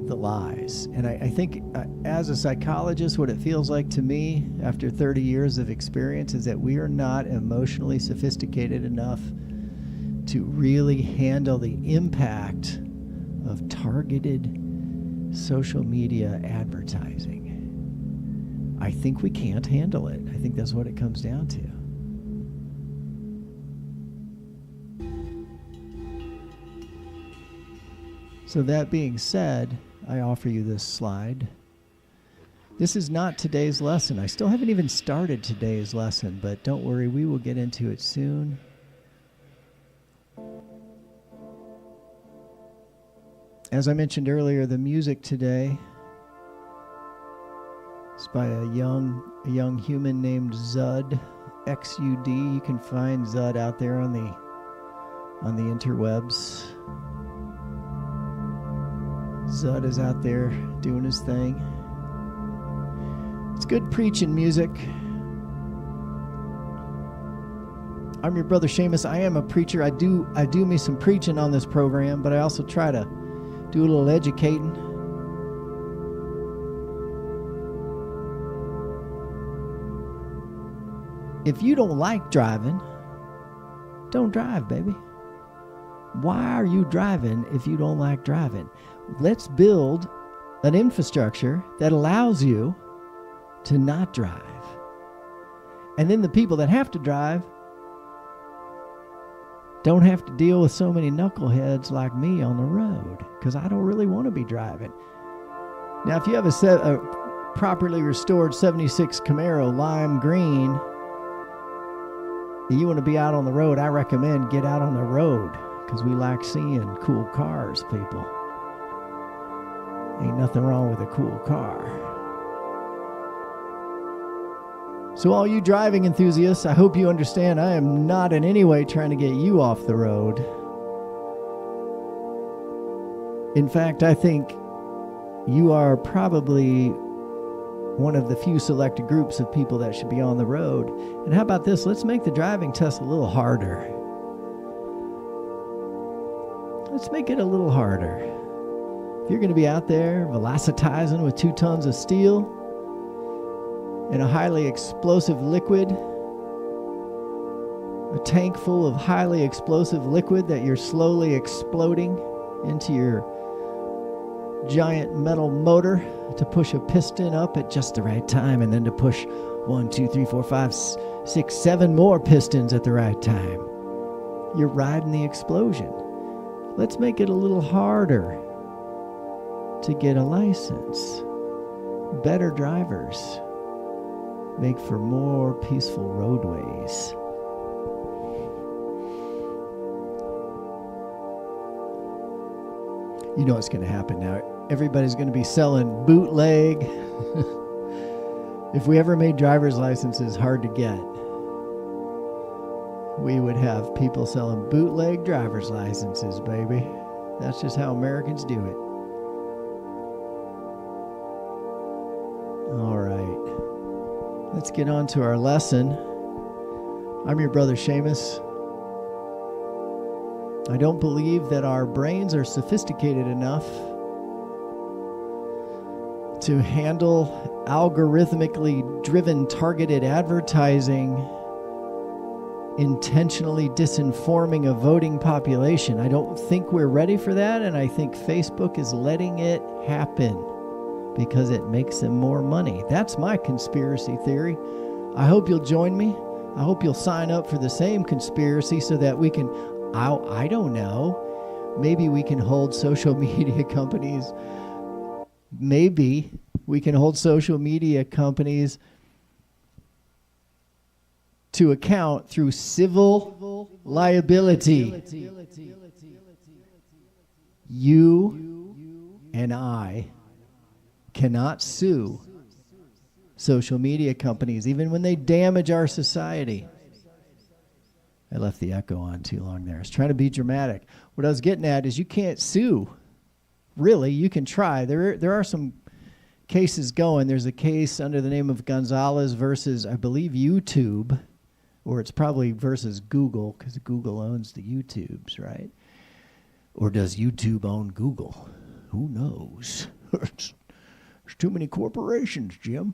the lies. And I think as a psychologist, what it feels like to me after 30 years of experience is that we are not emotionally sophisticated enough to really handle the impact of targeted social media advertising. I think we can't handle it. I think that's what it comes down to. So that being said, I offer you this slide. This is not today's lesson. I still haven't even started today's lesson, but don't worry, we will get into it soon. As I mentioned earlier, the music today is by a young human named Zud, X-U-D. You can find Zud out there on the interwebs. Zud is out there doing his thing. It's good preaching music. I'm your brother Seamus. I am a preacher. I do me some preaching on this program, but I also try to do a little educating. If you don't like driving, don't drive, baby. Why are you driving if you don't like driving? Let's build an infrastructure that allows you to not drive. And then the people that have to drive don't have to deal with so many knuckleheads like me on the road, because I don't really want to be driving. Now, if you have a properly restored 76 Camaro lime green, and you want to be out on the road, I recommend get out on the road, because we like seeing cool cars, people. Ain't nothing wrong with a cool car. So all you driving enthusiasts, I hope you understand I am not in any way trying to get you off the road. In fact, I think you are probably one of the few selected groups of people that should be on the road. And how about this? Let's make the driving test a little harder. Let's make it a little harder. If you're going to be out there velocitizing with 2 tons of steel in a highly explosive liquid, a tank full of highly explosive liquid that you're slowly exploding into your giant metal motor to push a piston up at just the right time, and then to push 1, 2, 3, 4, 5, 6, 7 more pistons at the right time. You're riding the explosion. Let's make it a little harder to get a license. Better drivers make for more peaceful roadways. You know what's going to happen now. Everybody's going to be selling bootleg. If we ever made driver's licenses hard to get, we would have people selling bootleg driver's licenses, baby. That's just how Americans do it. All right. Let's get on to our lesson. I'm your brother Seamus. I don't believe that our brains are sophisticated enough to handle algorithmically driven targeted advertising intentionally disinforming a voting population. I don't think we're ready for that, and I think Facebook is letting it happen because it makes them more money. That's my conspiracy theory. I hope you'll join me. I hope you'll sign up for the same conspiracy so that we can, I don't know, maybe we can hold social media companies maybe we can hold social media companies to account through civil liability. You and I cannot sue social media companies, even when they damage our society. I left the echo on too long there. I was trying to be dramatic. What I was getting at is you can't sue. Really, you can try. There are some cases going. There's a case under the name of Gonzalez versus, I believe, YouTube, or it's probably versus Google, because Google owns the YouTubes, right? Or does YouTube own Google? Who knows? There's too many corporations, Jim.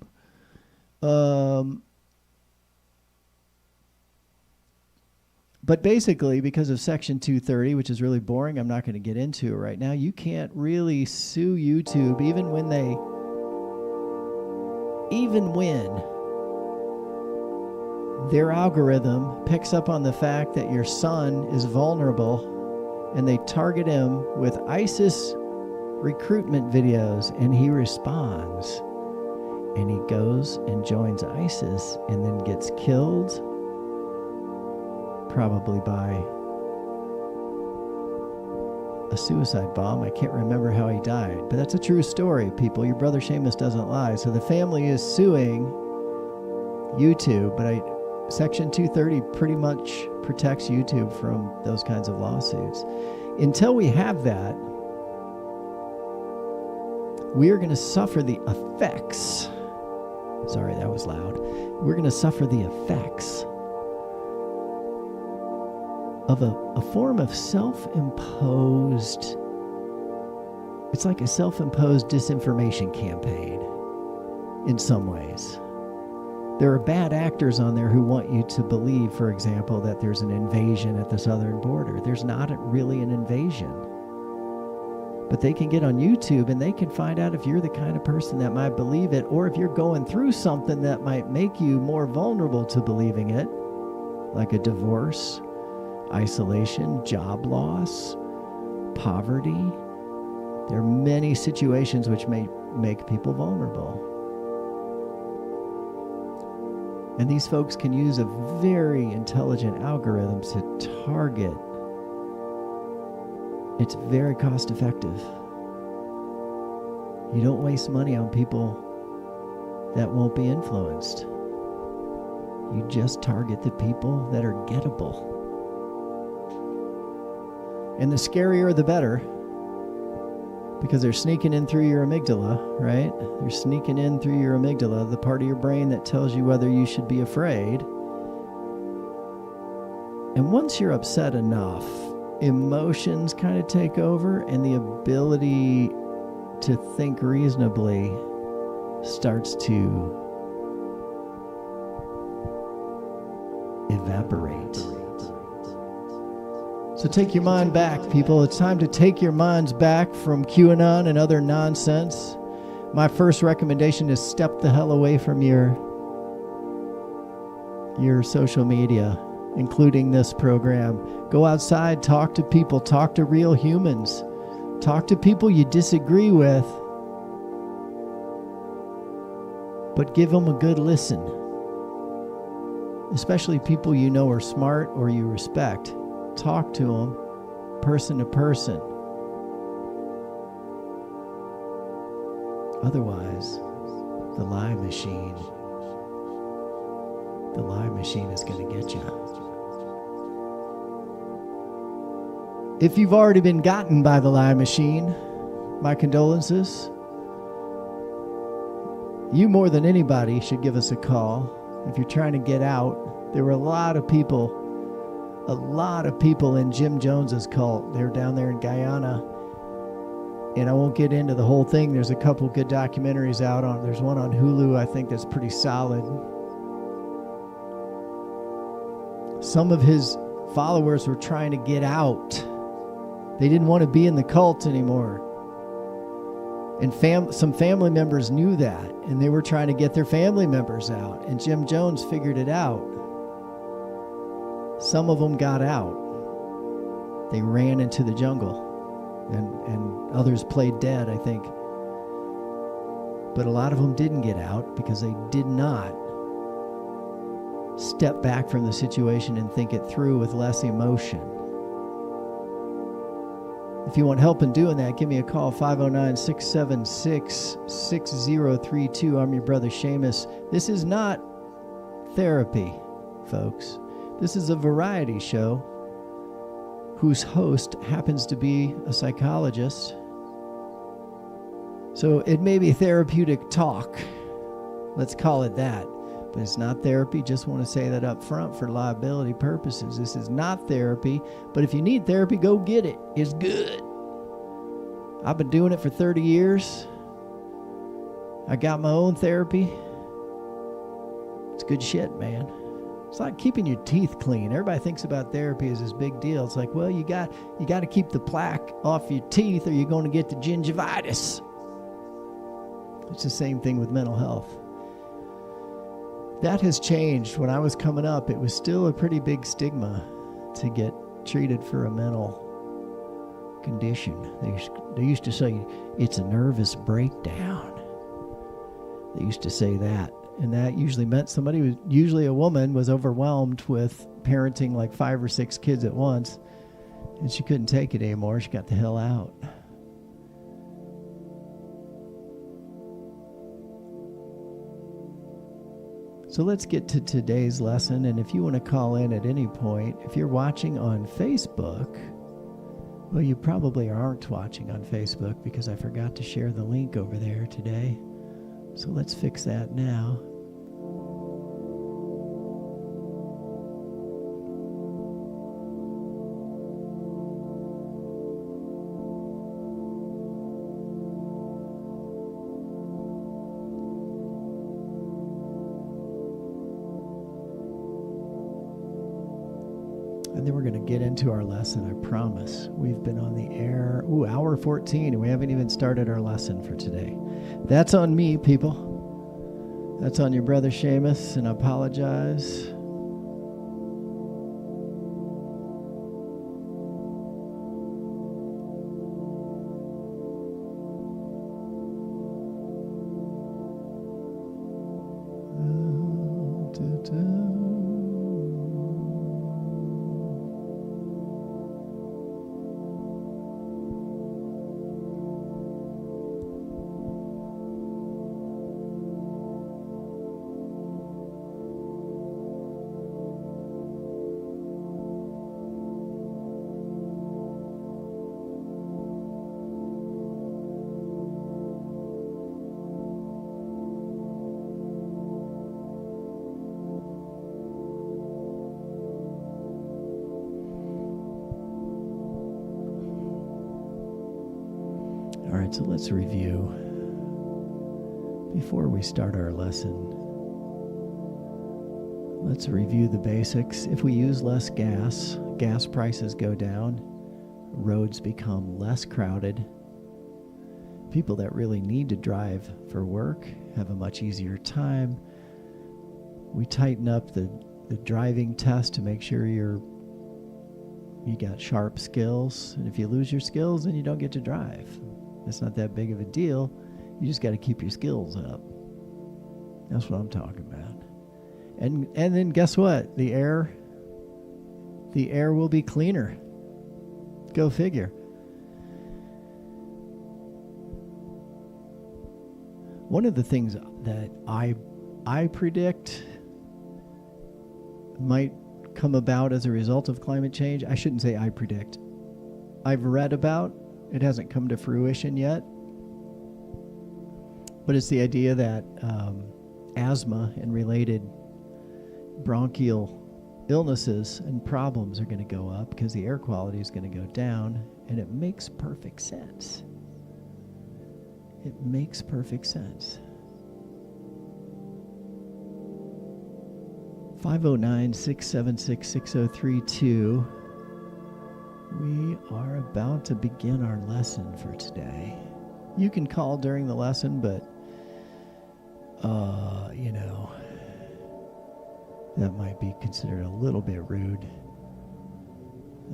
But basically, because of Section 230, which is really boring, I'm not going to get into it right now, you can't really sue YouTube even when their algorithm picks up on the fact that your son is vulnerable and they target him with ISIS recruitment videos, and he responds. And he goes and joins ISIS and then gets killed, probably by a suicide bomb. I can't remember how he died, but that's a true story, people. Your brother Seamus doesn't lie. So the family is suing YouTube, but Section 230 pretty much protects YouTube from those kinds of lawsuits. Until we have that, we are going to suffer the effects. Sorry, that was loud. We're going to suffer the effects of a form of self-imposed, it's like a self-imposed disinformation campaign in some ways. There are bad actors on there who want you to believe, for example, that there's an invasion at the southern border. There's not really an invasion. But they can get on YouTube and they can find out if you're the kind of person that might believe it, or if you're going through something that might make you more vulnerable to believing it, like a divorce, isolation, job loss, poverty. There are many situations which may make people vulnerable. And these folks can use a very intelligent algorithm to target. It's very cost effective. You don't waste money on people that won't be influenced. You just target the people that are gettable. And the scarier the better, because they're sneaking in through your amygdala, right? They're sneaking in through your amygdala, the part of your brain that tells you whether you should be afraid. And once you're upset enough, emotions kind of take over, and the ability to think reasonably starts to evaporate. So take your mind back, people. It's time to take your minds back from QAnon and other nonsense. My first recommendation is step the hell away from your social media, including this program. Go outside, talk to people, talk to real humans. Talk to people you disagree with, but give them a good listen. Especially people you know are smart or you respect. Talk to them person to person. Otherwise, the lie machine is going to get you. If you've already been gotten by the lie machine, my condolences. You more than anybody should give us a call if you're trying to get out. There were a lot of people in Jim Jones's cult. They were down there in Guyana. And I won't get into the whole thing. There's a couple good documentaries out on. There's one on Hulu, I think, that's pretty solid. Some of his followers were trying to get out. They didn't want to be in the cult anymore. And some family members knew that, and they were trying to get their family members out. And Jim Jones figured it out. Some of them got out. They ran into the jungle, and others played dead, I think. But a lot of them didn't get out because they did not step back from the situation and think it through with less emotion. If you want help in doing that, give me a call, 509-676-6032. I'm your brother Seamus. This is not therapy, folks. This is a variety show whose host happens to be a psychologist. So it may be therapeutic talk. Let's call it that. But it's not therapy. Just want to say that up front for liability purposes. This is not therapy. But if you need therapy, go get it. It's good. I've been doing it for 30 years. I got my own therapy. It's good shit, man. It's like keeping your teeth clean. Everybody thinks about therapy as this big deal. It's like, well, you got to keep the plaque off your teeth or you're going to get the gingivitis. It's the same thing with mental health. That has changed. When I was coming up, it was still a pretty big stigma to get treated for a mental condition. They used to say it's a nervous breakdown. They used to say that. And that usually meant somebody was, usually a woman, was overwhelmed with parenting like 5 or 6 kids at once. And she couldn't take it anymore. She got the hell out. So let's get to today's lesson. And if you want to call in at any point, if you're watching on Facebook, well, you probably aren't watching on Facebook because I forgot to share the link over there today. So let's fix that now. And then we're going to get into our lesson, I promise. We've been on the air, hour 14, and we haven't even started our lesson for today. That's on me, people. That's on your brother Seamus, and I apologize. All right, so let's review before we start our lesson. Let's review the basics. If we use less gas, gas prices go down, roads become less crowded. People that really need to drive for work have a much easier time. We tighten up the driving test to make sure you got sharp skills. And if you lose your skills, then you don't get to drive. It's not that big of a deal. You just got to keep your skills up. That's what I'm talking about. And then guess what? The air will be cleaner. Go figure. One of the things that I predict might come about as a result of climate change, I shouldn't say I predict. I've read about. It hasn't come to fruition yet, but it's the idea that asthma and related bronchial illnesses and problems are going to go up because the air quality is going to go down, and it makes perfect sense. It makes perfect sense. 509-676-6032. We are about to begin our lesson for today. You can call during the lesson, but, that might be considered a little bit rude.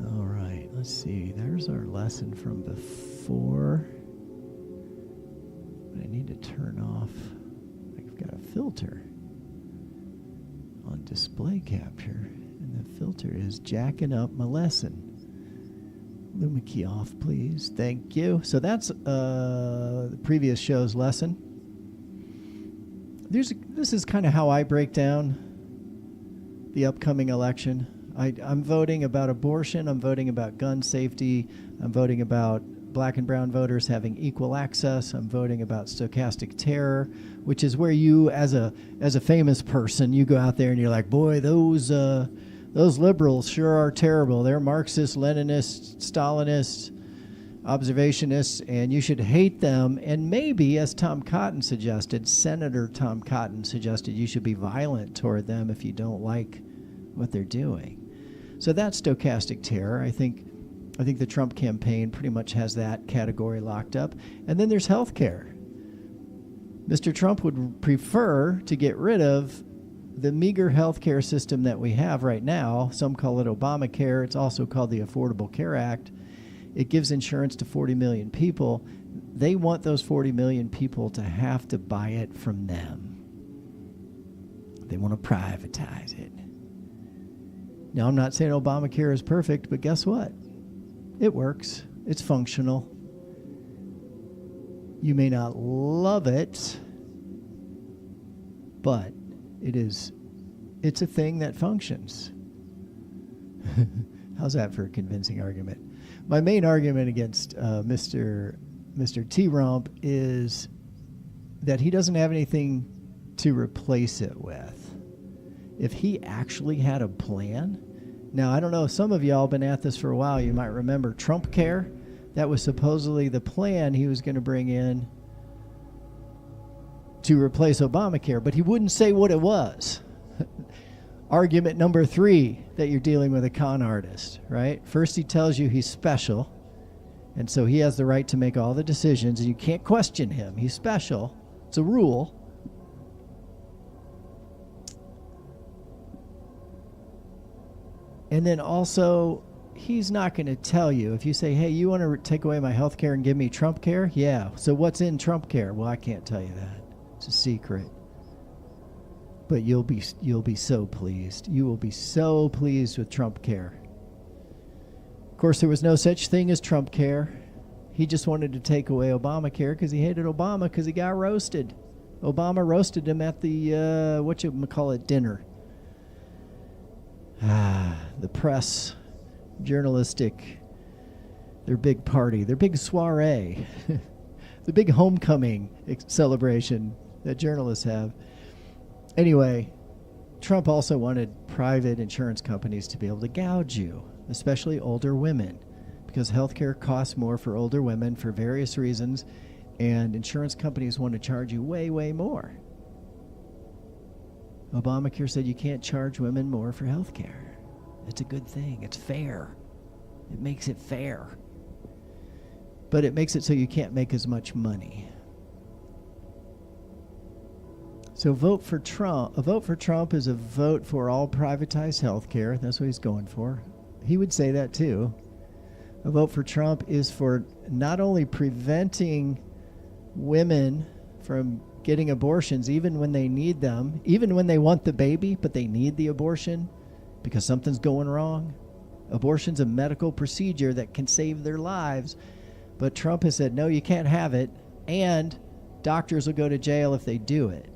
All right, let's see. There's our lesson from before. I need to turn off. I've got a filter on display capture, and the filter is jacking up my lesson. Luma key off, please. Thank you. So that's the previous show's lesson. This is kind of how I break down the upcoming election. I'm voting about abortion. I'm voting about gun safety. I'm voting about black and brown voters having equal access. I'm voting about stochastic terror, which is where you, as a famous person, you go out there and you're like, boy, those liberals sure are terrible. They're Marxist, Leninist, Stalinist, observationists, and you should hate them. And maybe, as Tom Cotton suggested, Senator Tom Cotton suggested, you should be violent toward them if you don't like what they're doing. So that's stochastic terror. I think the Trump campaign pretty much has that category locked up. And then there's health care. Mr. Trump would prefer to get rid of the meager health care system that we have right now. Some call it Obamacare. It's also called the Affordable Care Act. It gives insurance to 40 million people. They want those 40 million people to have to buy it from them. They want to privatize it. Now, I'm not saying Obamacare is perfect, but guess what? It works. It's functional. You may not love it, but it's a thing that functions. How's that for a convincing argument? My main argument against Mr. T-Rump is that he doesn't have anything to replace it with. If he actually had a plan, now I don't know, some of y'all have been at this for a while. You might remember Trump Care. That was supposedly the plan he was going to bring in to replace Obamacare, but he wouldn't say what it was. Argument number 3, that you're dealing with a con artist, right? First he tells you he's special, and so he has the right to make all the decisions, and you can't question him. He's special. It's a rule. And then also, he's not going to tell you. If you say, hey, you want to take away my health care and give me Trump care? Yeah. So what's in Trump care? Well, I can't tell you that. It's a secret. But you'll be so pleased. You will be so pleased with Trump care. Of course, there was no such thing as Trump care. He just wanted to take away Obamacare because he hated Obama because he got roasted. Obama roasted him at the, dinner. The press, journalistic, their big party, their big soiree, the big homecoming celebration that journalists have. Anyway, Trump also wanted private insurance companies to be able to gouge you, especially older women, because healthcare costs more for older women for various reasons, and insurance companies want to charge you way, way more. Obamacare said you can't charge women more for health care. It's a good thing. It's fair. It makes it fair. But it makes it so you can't make as much money. So vote for Trump. A vote for Trump is a vote for all privatized health care. That's what he's going for. He would say that too. A vote for Trump is for not only preventing women from getting abortions even when they need them, even when they want the baby, but they need the abortion because something's going wrong. Abortion's a medical procedure that can save their lives. But Trump has said, no, you can't have it, and doctors will go to jail if they do it.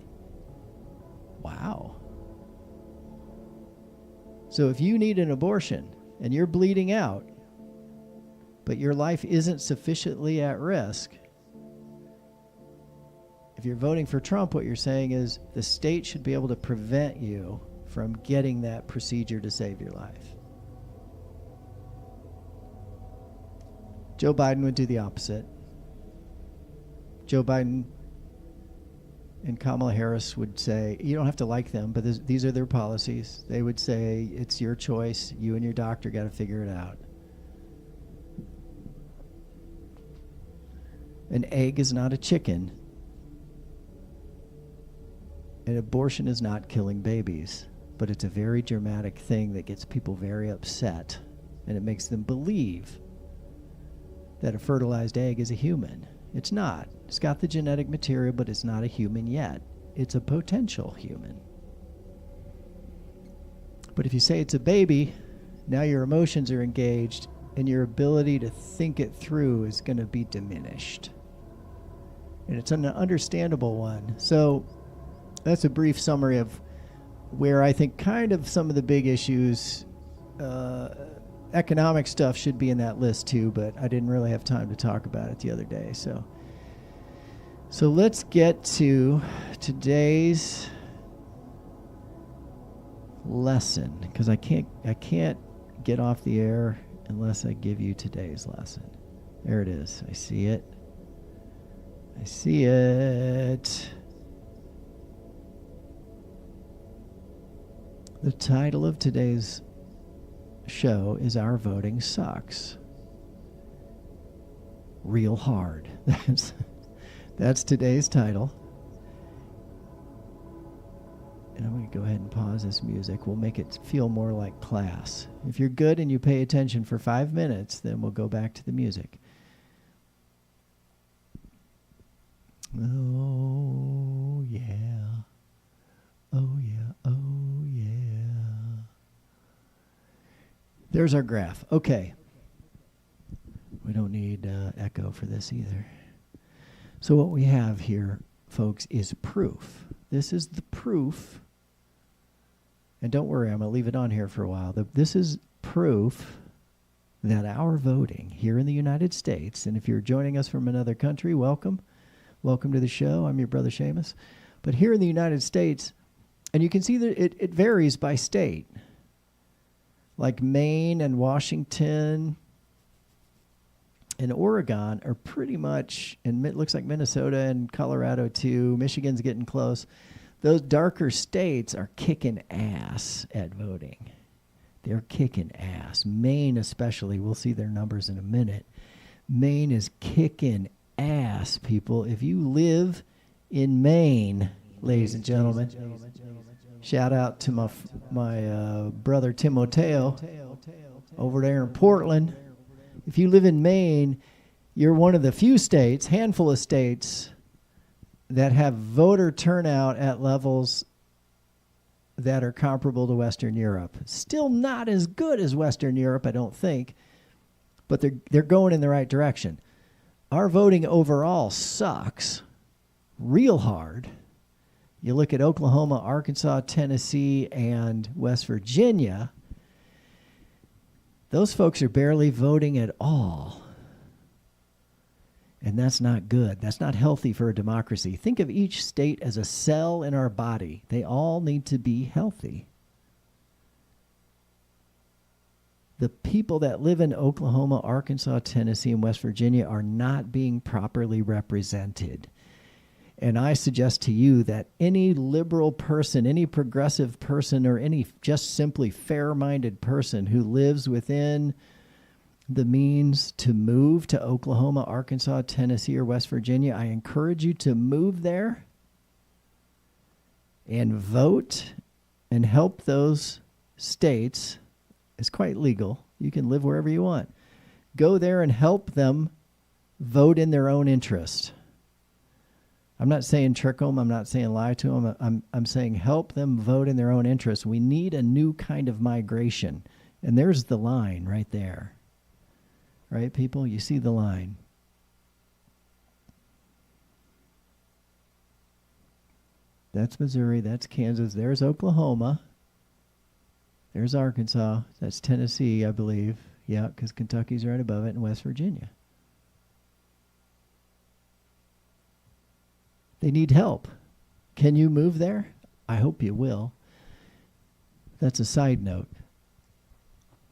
Wow. So if you need an abortion and you're bleeding out, but your life isn't sufficiently at risk, if you're voting for Trump, what you're saying is the state should be able to prevent you from getting that procedure to save your life. Joe Biden would do the opposite. Joe Biden and Kamala Harris would say, you don't have to like them, but these are their policies. They would say, it's your choice. You and your doctor got to figure it out. An egg is not a chicken. An abortion is not killing babies, but it's a very dramatic thing that gets people very upset, and it makes them believe that a fertilized egg is a human. It's not. It's got the genetic material, but it's not a human yet. It's a potential human. But if you say it's a baby, now your emotions are engaged and your ability to think it through is going to be diminished. And it's an understandable one. So that's a brief summary of where I think kind of some of the big issues, economic stuff should be in that list too, but I didn't really have time to talk about it the other day. So let's get to today's lesson, because I can't get off the air unless I give you today's lesson. There it is. I see it. The title of today's show is Our Voting Sucks. Real hard. That's today's title. And I'm going to go ahead and pause this music. We'll make it feel more like class. If you're good and you pay attention for 5 minutes, then we'll go back to the music. Oh, yeah. Oh, yeah. Oh, yeah. There's our graph. Okay. We don't need echo for this either. So what we have here, folks, is proof. This is the proof. And don't worry, I'm going to leave it on here for a while. This is proof that our voting here in the United States, and if you're joining us from another country, welcome. Welcome to the show. I'm your brother Seamus. But here in the United States, and you can see that it varies by state. Like Maine and Washington and Oregon are pretty much, and it looks like Minnesota and Colorado too. Michigan's getting close. Those darker states are kicking ass at voting. They're kicking ass. Maine especially. We'll see their numbers in a minute. Maine is kicking ass, people. If you live in Maine, ladies and gentlemen, shout out to my brother Timoteo over there in Portland. If you live in Maine, you're one of the few states, handful of states, that have voter turnout at levels that are comparable to Western Europe. Still not as good as Western Europe, I don't think, but they're going in the right direction. Our voting overall sucks real hard. You look at Oklahoma, Arkansas, Tennessee, and West Virginia, those folks are barely voting at all. And that's not good. That's not healthy for a democracy. Think of each state as a cell in our body. They all need to be healthy. The people that live in Oklahoma, Arkansas, Tennessee, and West Virginia are not being properly represented. And I suggest to you that any liberal person, any progressive person, or any just simply fair-minded person who lives within the means to move to Oklahoma, Arkansas, Tennessee, or West Virginia, I encourage you to move there and vote and help those states. It's quite legal. You can live wherever you want. Go there and help them vote in their own interest. I'm not saying trick them. I'm not saying lie to them. I'm saying help them vote in their own interest. We need a new kind of migration. And there's the line right there. Right, people? You see the line. That's Missouri. That's Kansas. There's Oklahoma. There's Arkansas. That's Tennessee, I believe. Yeah, because Kentucky's right above it, and West Virginia. They need help. Can you move there? I hope you will. That's a side note.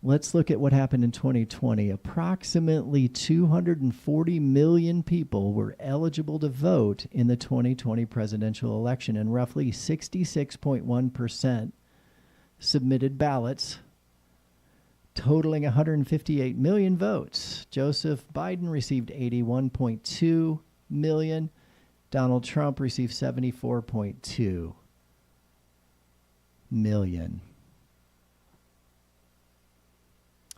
Let's look at what happened in 2020. Approximately 240 million people were eligible to vote in the 2020 presidential election, and roughly 66.1% submitted ballots, totaling 158 million votes. Joseph Biden received 81.2 million. Donald Trump received 74.2 million.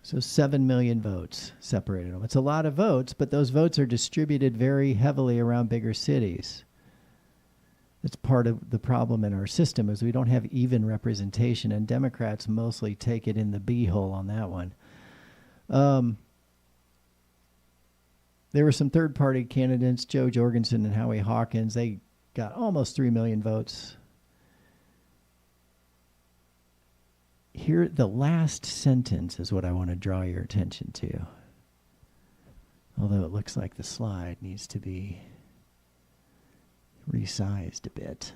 So 7 million votes separated them. It's a lot of votes, but those votes are distributed very heavily around bigger cities. It's part of the problem in our system is we don't have even representation, and Democrats mostly take it in the b-hole on that one. There were some third-party candidates, Joe Jorgensen and Howie Hawkins. They got almost 3 million votes. Here, the last sentence is what I want to draw your attention to. Although it looks like the slide needs to be resized a bit.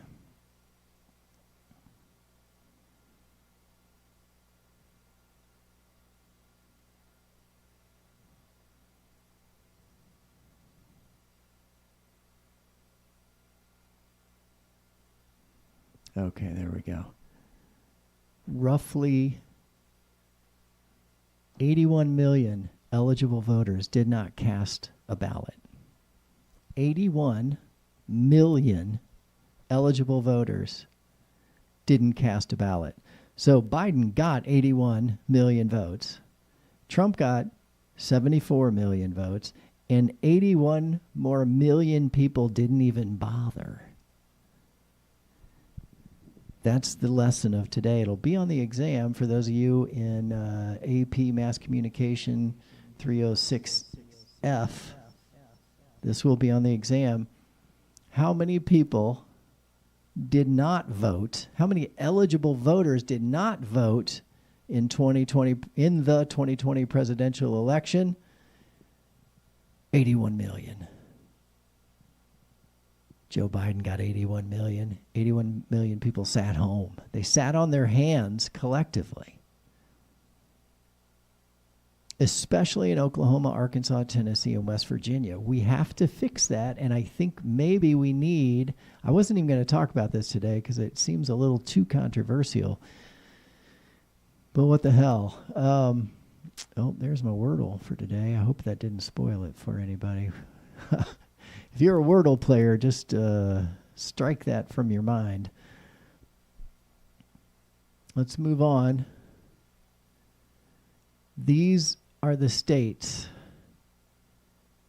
Okay, there we go. Roughly 81 million eligible voters did not cast a ballot. 81 million eligible voters didn't cast a ballot. So Biden got 81 million votes. Trump got 74 million votes. And 81 more million people didn't even bother. That's the lesson of today. It'll be on the exam for those of you in AP Mass Communication 306F. This will be on the exam. How many people did not vote? How many eligible voters did not vote in 2020 in the 2020 presidential election? 81 million. Joe Biden got 81 million. 81 million people sat home. They sat on their hands collectively. Especially in Oklahoma, Arkansas, Tennessee, and West Virginia. We have to fix that, and I think maybe we need... I wasn't even going to talk about this today because it seems a little too controversial. But what the hell? Oh, there's my Wordle for today. I hope that didn't spoil it for anybody. If you're a Wordle player, just strike that from your mind. Let's move on. These are the states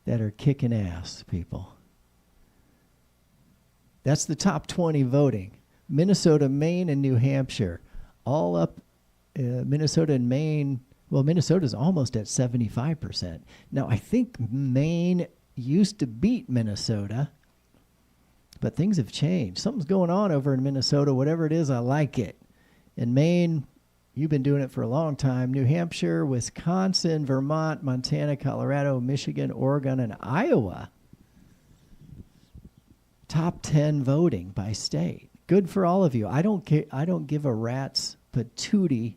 that are kicking ass, people. That's the top 20 voting. Minnesota, Maine, and New Hampshire. All up, Minnesota and Maine. Well, Minnesota's almost at 75%. Now, I think Maine used to beat Minnesota, but things have changed. Something's going on over in Minnesota. Whatever it is, I like it. In Maine, you've been doing it for a long time. New Hampshire, Wisconsin, Vermont, Montana, Colorado, Michigan, Oregon, and Iowa. Top 10 voting by state. Good for all of you. I don't give a rat's patootie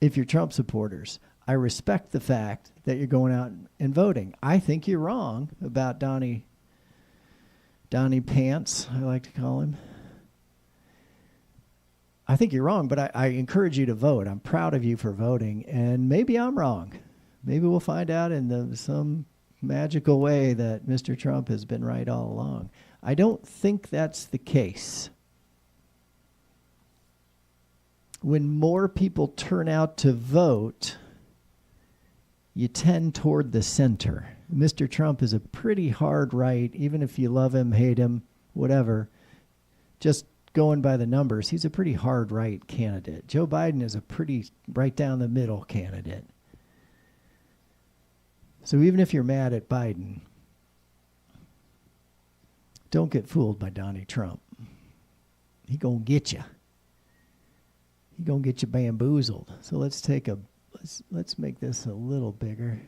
if you're Trump supporters. I respect the fact that you're going out and voting. I think you're wrong about Donnie Pants, I like to call him. I think you're wrong, but I encourage you to vote. I'm proud of you for voting, and maybe I'm wrong. Maybe we'll find out in some magical way that Mr. Trump has been right all along. I don't think that's the case. When more people turn out to vote, you tend toward the center. Mr. Trump is a pretty hard right, even if you love him, hate him, whatever. Just going by the numbers, he's a pretty hard right candidate. Joe Biden is a pretty right down the middle candidate. So even if you're mad at Biden, don't get fooled by Donnie Trump. He gonna get you. He gonna get you bamboozled. So let's make this a little bigger.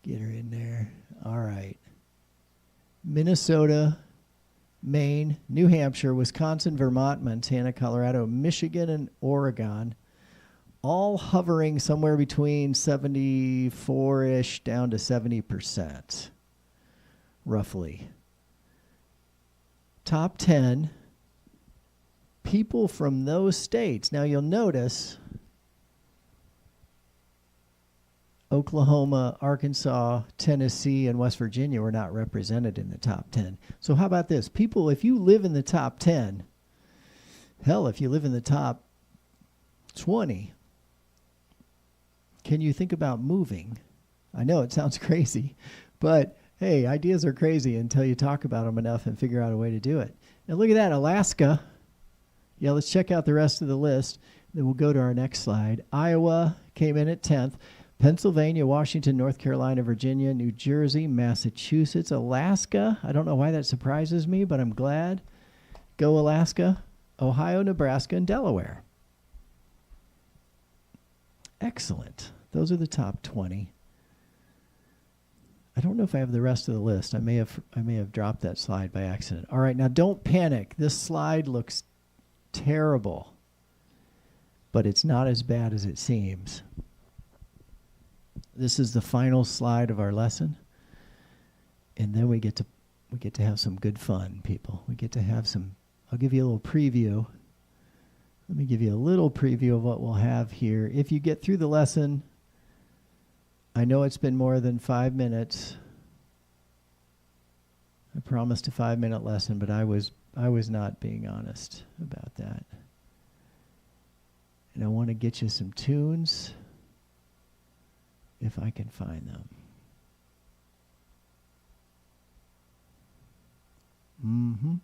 Get her in there. All right. Minnesota, Maine, New Hampshire, Wisconsin, Vermont, Montana, Colorado, Michigan, and Oregon, all hovering somewhere between 74-ish down to 70%, roughly. Top 10 people from those states. Now you'll notice Oklahoma, Arkansas, Tennessee, and West Virginia were not represented in the top 10. So how about this? People, if you live in the top 10, hell, if you live in the top 20, can you think about moving? I know it sounds crazy, but hey, ideas are crazy until you talk about them enough and figure out a way to do it. Now look at that, Alaska. Yeah, let's check out the rest of the list. Then we'll go to our next slide. Iowa came in at 10th. Pennsylvania, Washington, North Carolina, Virginia, New Jersey, Massachusetts, Alaska. I don't know why that surprises me, but I'm glad. Go Alaska. Ohio, Nebraska, and Delaware. Excellent. Those are the top 20. I don't know if I have the rest of the list. I may have dropped that slide by accident. All right, now don't panic. This slide looks terrible, but it's not as bad as it seems. This is the final slide of our lesson, and then we get to have some good fun, people. We get to have some. I'll give you a little preview. Let me give you a little preview of what we'll have here. If you get through the lesson, I know it's been more than 5 minutes. I promised a 5-minute lesson, but I was not being honest about that. And I want to get you some tunes if I can find them. Mm-hmm.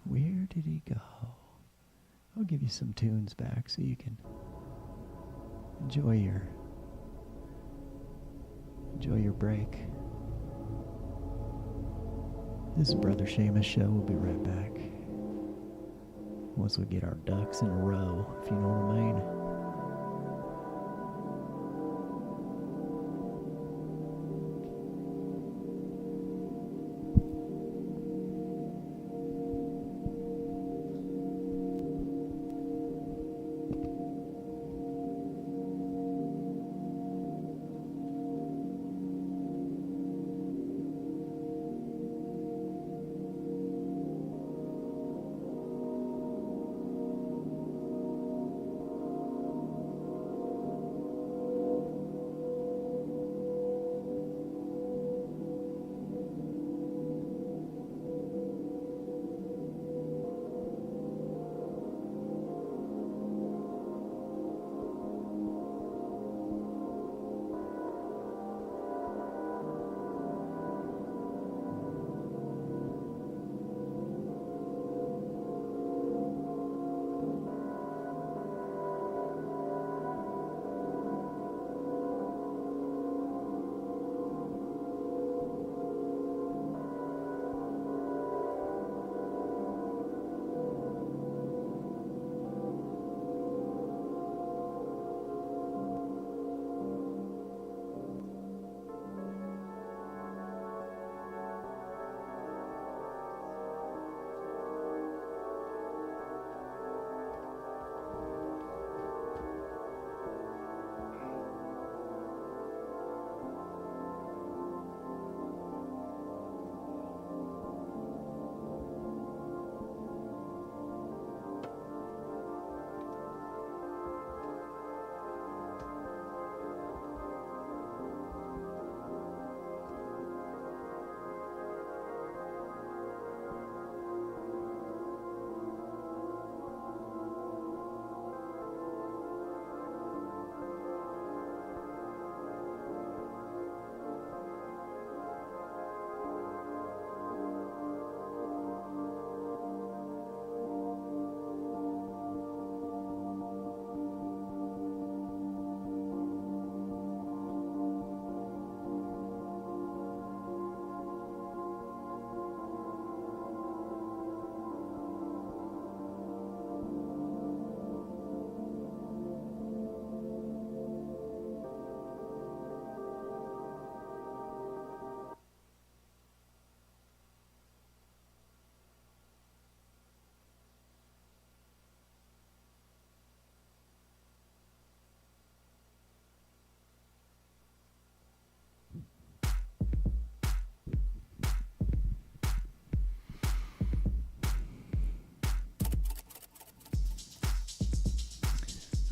Where did he go? I'll give you some tunes back so you can enjoy your break. This is Brother Seamus Show. We'll be right back. Once we get our ducks in a row, if you know what I mean.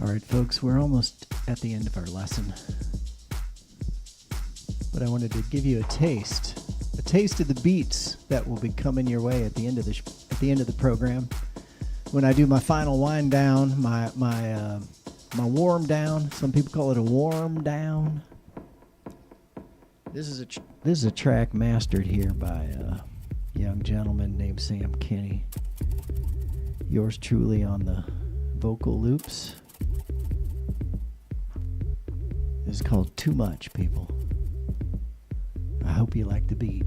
All right, folks, we're almost at the end of our lesson. But I wanted to give you a taste of the beats that will be coming your way at the end of the program. When I do my final wind down, my warm down. Some people call it a warm down. This is a track mastered here by a young gentleman named Sam Kinney. Yours truly on the vocal loops. This is called Too Much, people. I hope you like the beat.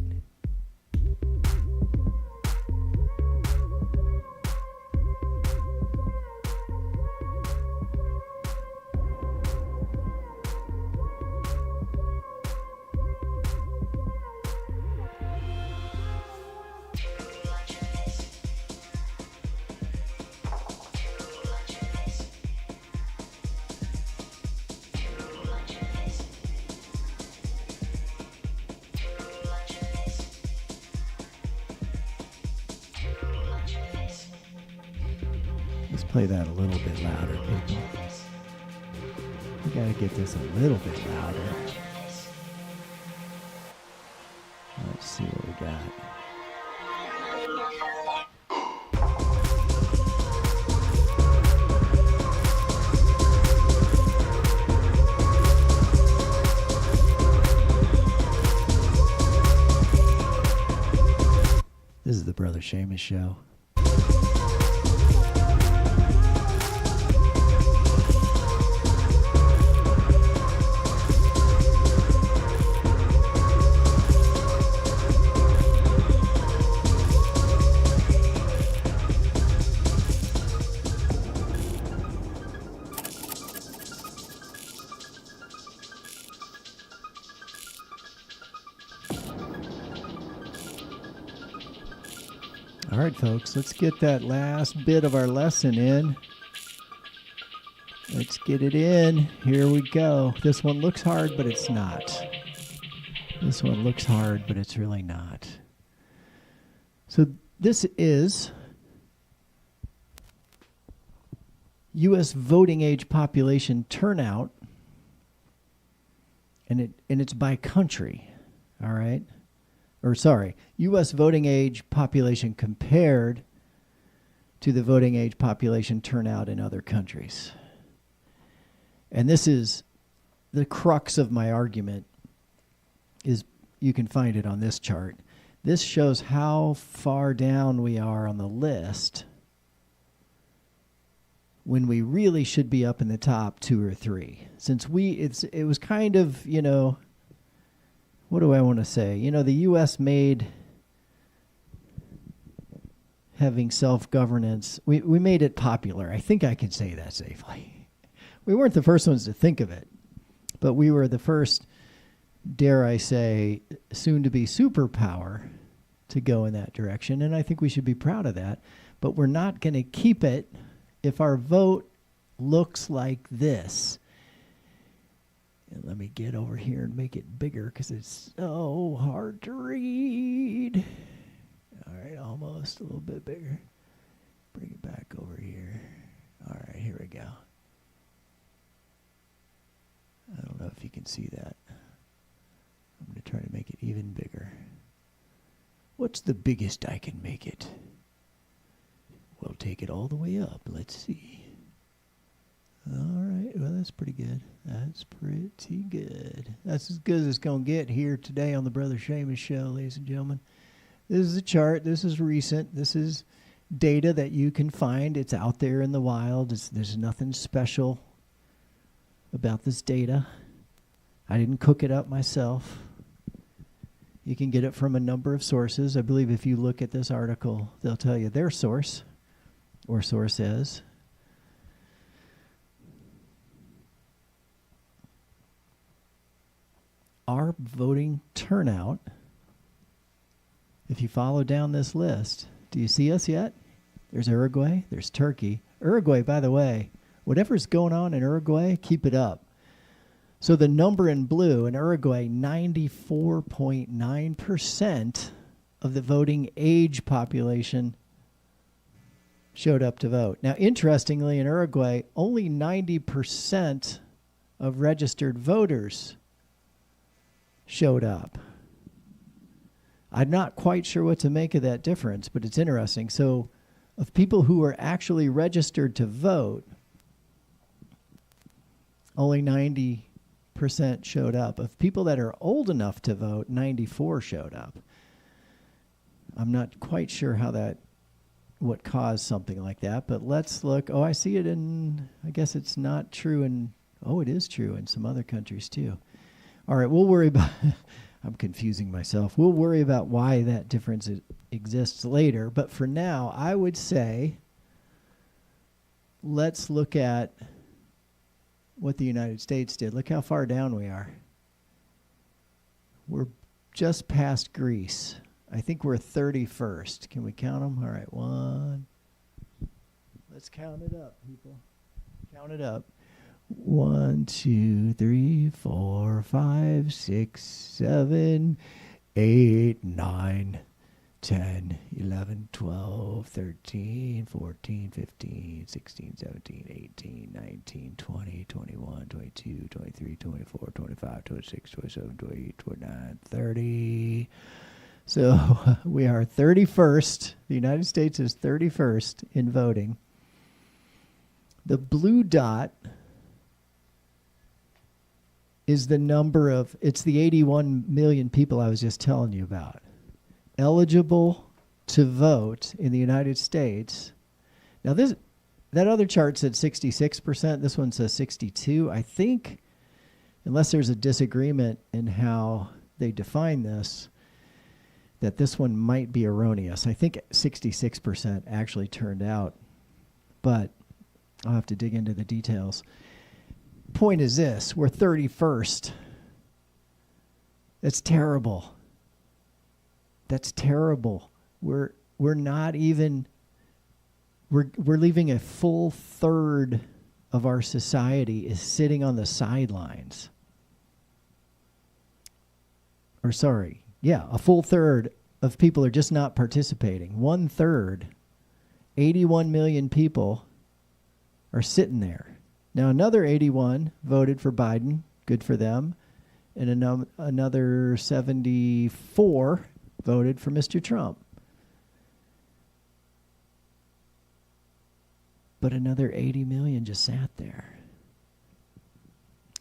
Play that a little bit louder, people. We gotta get this a little bit louder. Let's see what we got. This is the Brother Seamus Show. All right, folks, let's get that last bit of our lesson in. Let's get it in. Here we go. This one looks hard, but it's not. This one looks hard, but it's really not. So this is U.S. voting age population turnout, and it's by country, all right? Or sorry, U.S. voting age population compared to the voting age population turnout in other countries. And this is the crux of my argument, is you can find it on this chart. This shows how far down we are on the list when we really should be up in the top 2 or 3. Since it was kind of, you know, what do I want to say? You know, the U.S. made having self-governance, we made it popular. I think I can say that safely. We weren't the first ones to think of it, but we were the first, dare I say, soon-to-be superpower to go in that direction, and I think we should be proud of that. But we're not going to keep it if our vote looks like this. And let me get over here and make it bigger because it's so hard to read. All right, almost a little bit bigger. Bring it back over here. All right, here we go. I don't know if you can see that. I'm going to try to make it even bigger. What's the biggest I can make it? We'll take it all the way up. Let's see. All right. Well, that's pretty good. That's pretty good. That's as good as it's going to get here today on the Brother Seamus Show, ladies and gentlemen. This is a chart. This is recent. This is data that you can find. It's out there in the wild. There's nothing special about this data. I didn't cook it up myself. You can get it from a number of sources. I believe if you look at this article, they'll tell you their source or sources. Our voting turnout, if you follow down this list, do you see us yet? There's Uruguay, there's Turkey. Uruguay, by the way, whatever's going on in Uruguay, keep it up. So the number in blue in Uruguay, 94.9% of the voting age population showed up to vote. Now, interestingly, in Uruguay, only 90% of registered voters showed up. I'm not quite sure what to make of that difference, but it's interesting. So of people who were actually registered to vote, only 90% showed up. Of people that are old enough to vote, 94 showed up. I'm not quite sure what caused something like that, but let's look. Oh, I see it I guess it's not true it is true in some other countries too. All right, we'll worry about, I'm confusing myself. We'll worry about why that difference exists later, but for now, I would say let's look at what the United States did. Look how far down we are. We're just past Greece. I think we're 31st. Can we count them? All right, one. Let's count it up, people. Count it up. 1, 2, 3, 4, 5, 6, 7, 8, 9, 10, 11, 12, 13, 14, 15, 16, 17, 18, 19, 20, 21, 22, 23, 24, 25, 26, 27, 28, 29, 30. So we are 31st. The United States is 31st in voting. The blue dot is the number of, it's the 81 million people I was just telling you about, eligible to vote in the United States. Now that other chart said 66%. This one says 62. I think, unless there's a disagreement in how they define this, that this one might be erroneous. I think 66% actually turned out, but I'll have to dig into the details. Point is this, we're 31st. That's terrible. That's terrible. We're not even, we're leaving a full third of our society is sitting on the sidelines. Or sorry, yeah, a full third of people are just not participating. 1/3, 81 million people are sitting there. Now another 81 voted for Biden, good for them, and another 74 voted for Mr. Trump. But another 80 million just sat there.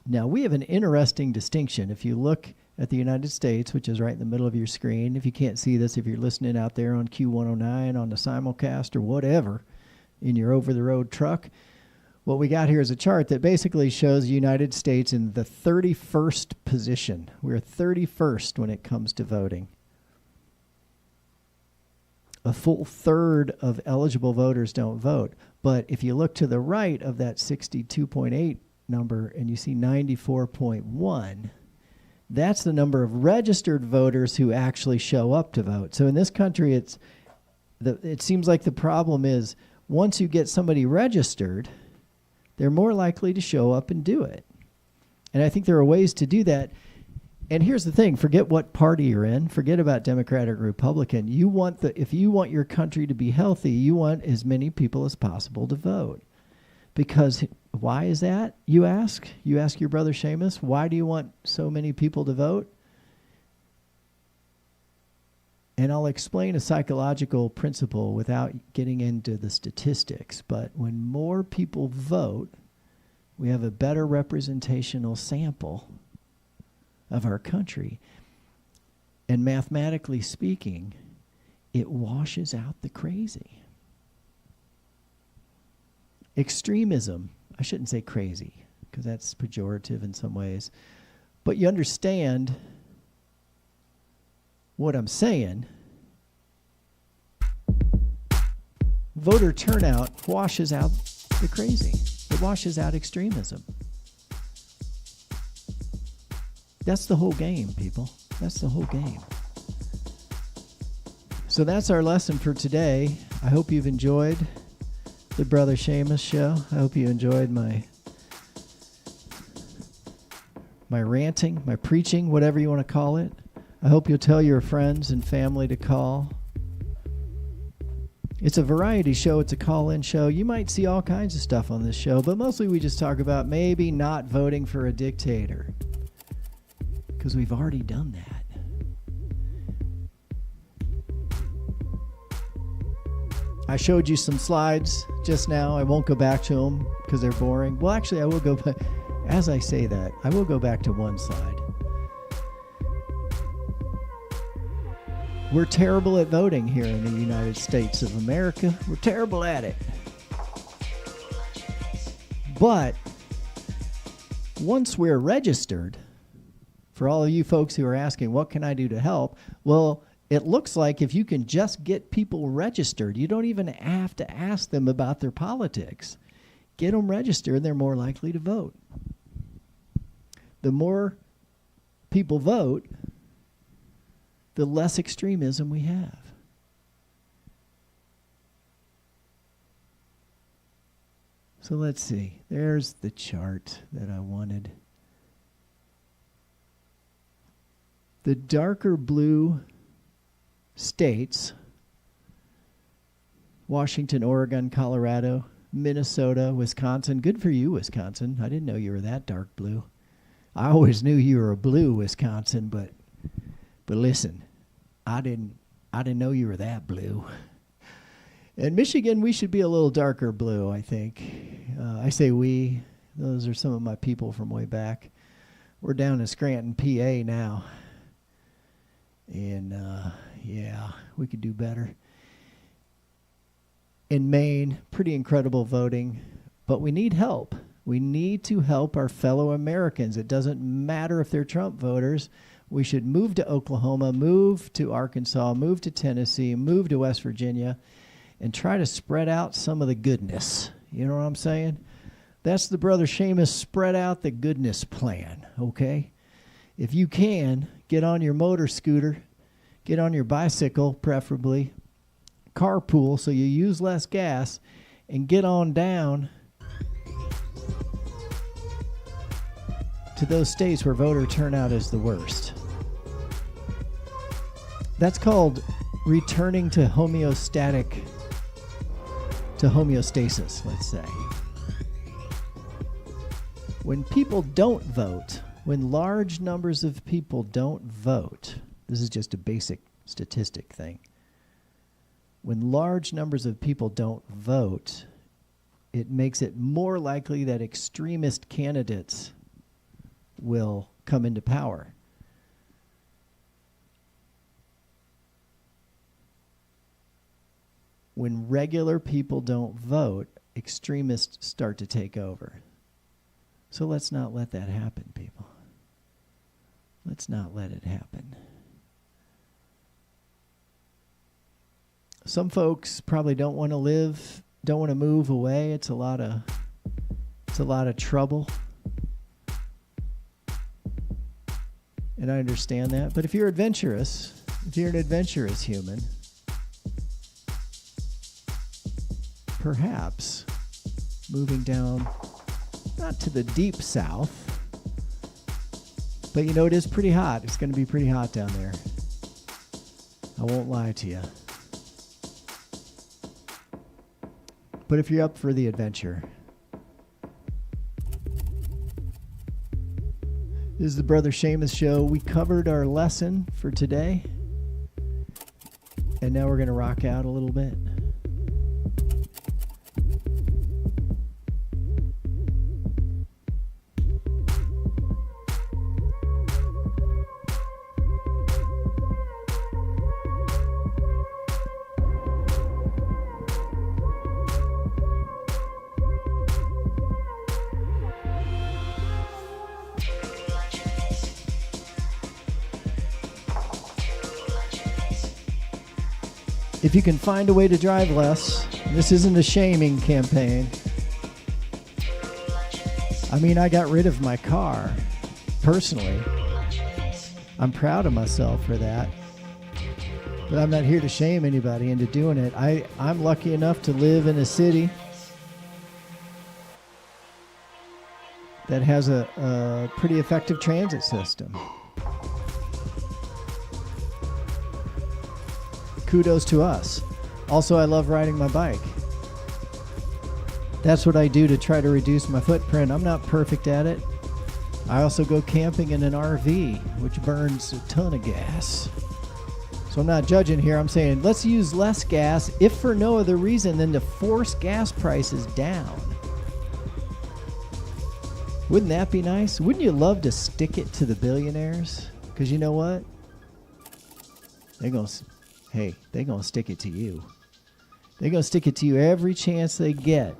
Now we have an interesting distinction. If you look at the United States, which is right in the middle of your screen, if you can't see this, if you're listening out there on Q109 on the simulcast or whatever in your over-the-road truck, what we got here is a chart that basically shows the United States in the 31st position. We're 31st when it comes to voting. A full third of eligible voters don't vote. But if you look to the right of that 62.8 number and you see 94.1, that's the number of registered voters who actually show up to vote. So in this country, it seems like the problem is once you get somebody registered, they're more likely to show up and do it. And I think there are ways to do that. And here's the thing, forget what party you're in, forget about Democrat or Republican. If you want your country to be healthy, you want as many people as possible to vote. Because why is that, you ask? You ask your brother Seamus, why do you want so many people to vote? And I'll explain a psychological principle without getting into the statistics. But when more people vote, we have a better representational sample of our country. And mathematically speaking, it washes out the crazy. Extremism, I shouldn't say crazy, because that's pejorative in some ways. But you understand what I'm saying. Voter turnout washes out the crazy. It washes out extremism. That's the whole game, people. That's the whole game. So that's our lesson for today. I hope you've enjoyed the Brother Seamus Show. I hope you enjoyed my ranting, my preaching, whatever you want to call it. I hope you'll tell your friends and family to call It's a variety show. It's a call-in show. You might see all kinds of stuff on this show, but mostly we just talk about maybe not voting for a dictator, because we've already done that. I showed you some slides just now. I won't go back to them because they're boring. Well, actually, I will go back. As I say that, I will go back to one slide. We're terrible at voting here in the United States of America. We're terrible at it. But once we're registered, for all of you folks who are asking, what can I do to help? Well, it looks like if you can just get people registered, you don't even have to ask them about their politics. Get them registered, they're more likely to vote. The more people vote, the less extremism we have. So let's see. There's the chart that I wanted. The darker blue states, Washington, Oregon, Colorado, Minnesota, Wisconsin. Good for you, Wisconsin. I didn't know you were that dark blue. I always knew you were a blue Wisconsin, but listen, I didn't know you were that blue. In Michigan, we should be a little darker blue, I think. I say we. Those are some of my people from way back. We're down in Scranton, PA now. And, yeah, we could do better. In Maine, pretty incredible voting. But we need help. We need to help our fellow Americans. It doesn't matter if they're Trump voters. We should move to Oklahoma, move to Arkansas, move to Tennessee, move to West Virginia, and try to spread out some of the goodness. You know what I'm saying? That's the Brother Seamus spread out the goodness plan, okay? If you can, get on your motor scooter, get on your bicycle, preferably, carpool so you use less gas, and get on down to those states where voter turnout is the worst. That's called returning to homeostasis, let's say. When people don't vote, when large numbers of people don't vote, this is just a basic statistic thing. When large numbers of people don't vote, it makes it more likely that extremist candidates will come into power. When regular people don't vote, extremists start to take over. So let's not let that happen, people. Let's not let it happen. Some folks probably don't want to move away. It's a lot of trouble. And I understand that. But if you're adventurous, if you're an adventurous human, perhaps moving down, not to the deep south, but you know, it is pretty hot. It's going to be pretty hot down there. I won't lie to you. But if you're up for the adventure, this is the Brother Seamus Show. We covered our lesson for today, and now we're going to rock out a little bit. If you can find a way to drive less, this isn't a shaming campaign. I mean, I got rid of my car, personally. I'm proud of myself for that. But I'm not here to shame anybody into doing it. I'm lucky enough to live in a city that has a pretty effective transit system. Kudos to us. Also, I love riding my bike. That's what I do to try to reduce my footprint. I'm not perfect at it. I also go camping in an RV, which burns a ton of gas. So I'm not judging here. I'm saying let's use less gas, if for no other reason than to force gas prices down. Wouldn't that be nice? Wouldn't you love to stick it to the billionaires? Because you know what? They're going to stick it to you. They're going to stick it to you every chance they get.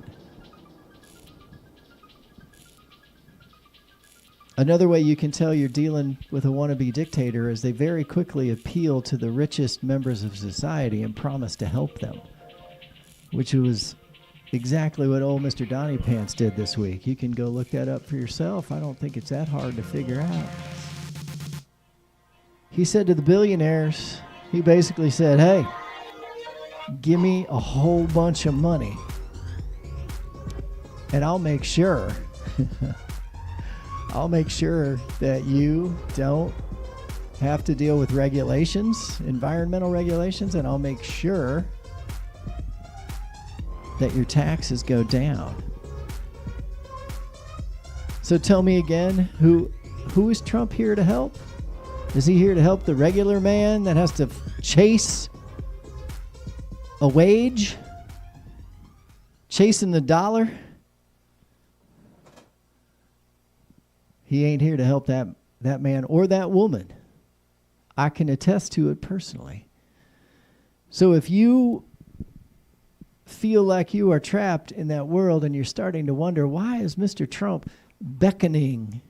Another way you can tell you're dealing with a wannabe dictator is they very quickly appeal to the richest members of society and promise to help them, which was exactly what old Mr. Donny Pants did this week. You can go look that up for yourself. I don't think it's that hard to figure out. He said to the billionaires, he basically said, hey, give me a whole bunch of money and I'll make sure that you don't have to deal with regulations, environmental regulations, and I'll make sure that your taxes go down. So tell me again, who is Trump here to help? Is he here to help the regular man that has to chase a wage? Chasing the dollar? He ain't here to help that man or that woman. I can attest to it personally. So if you feel like you are trapped in that world and you're starting to wonder, why is Mr. Trump beckoning?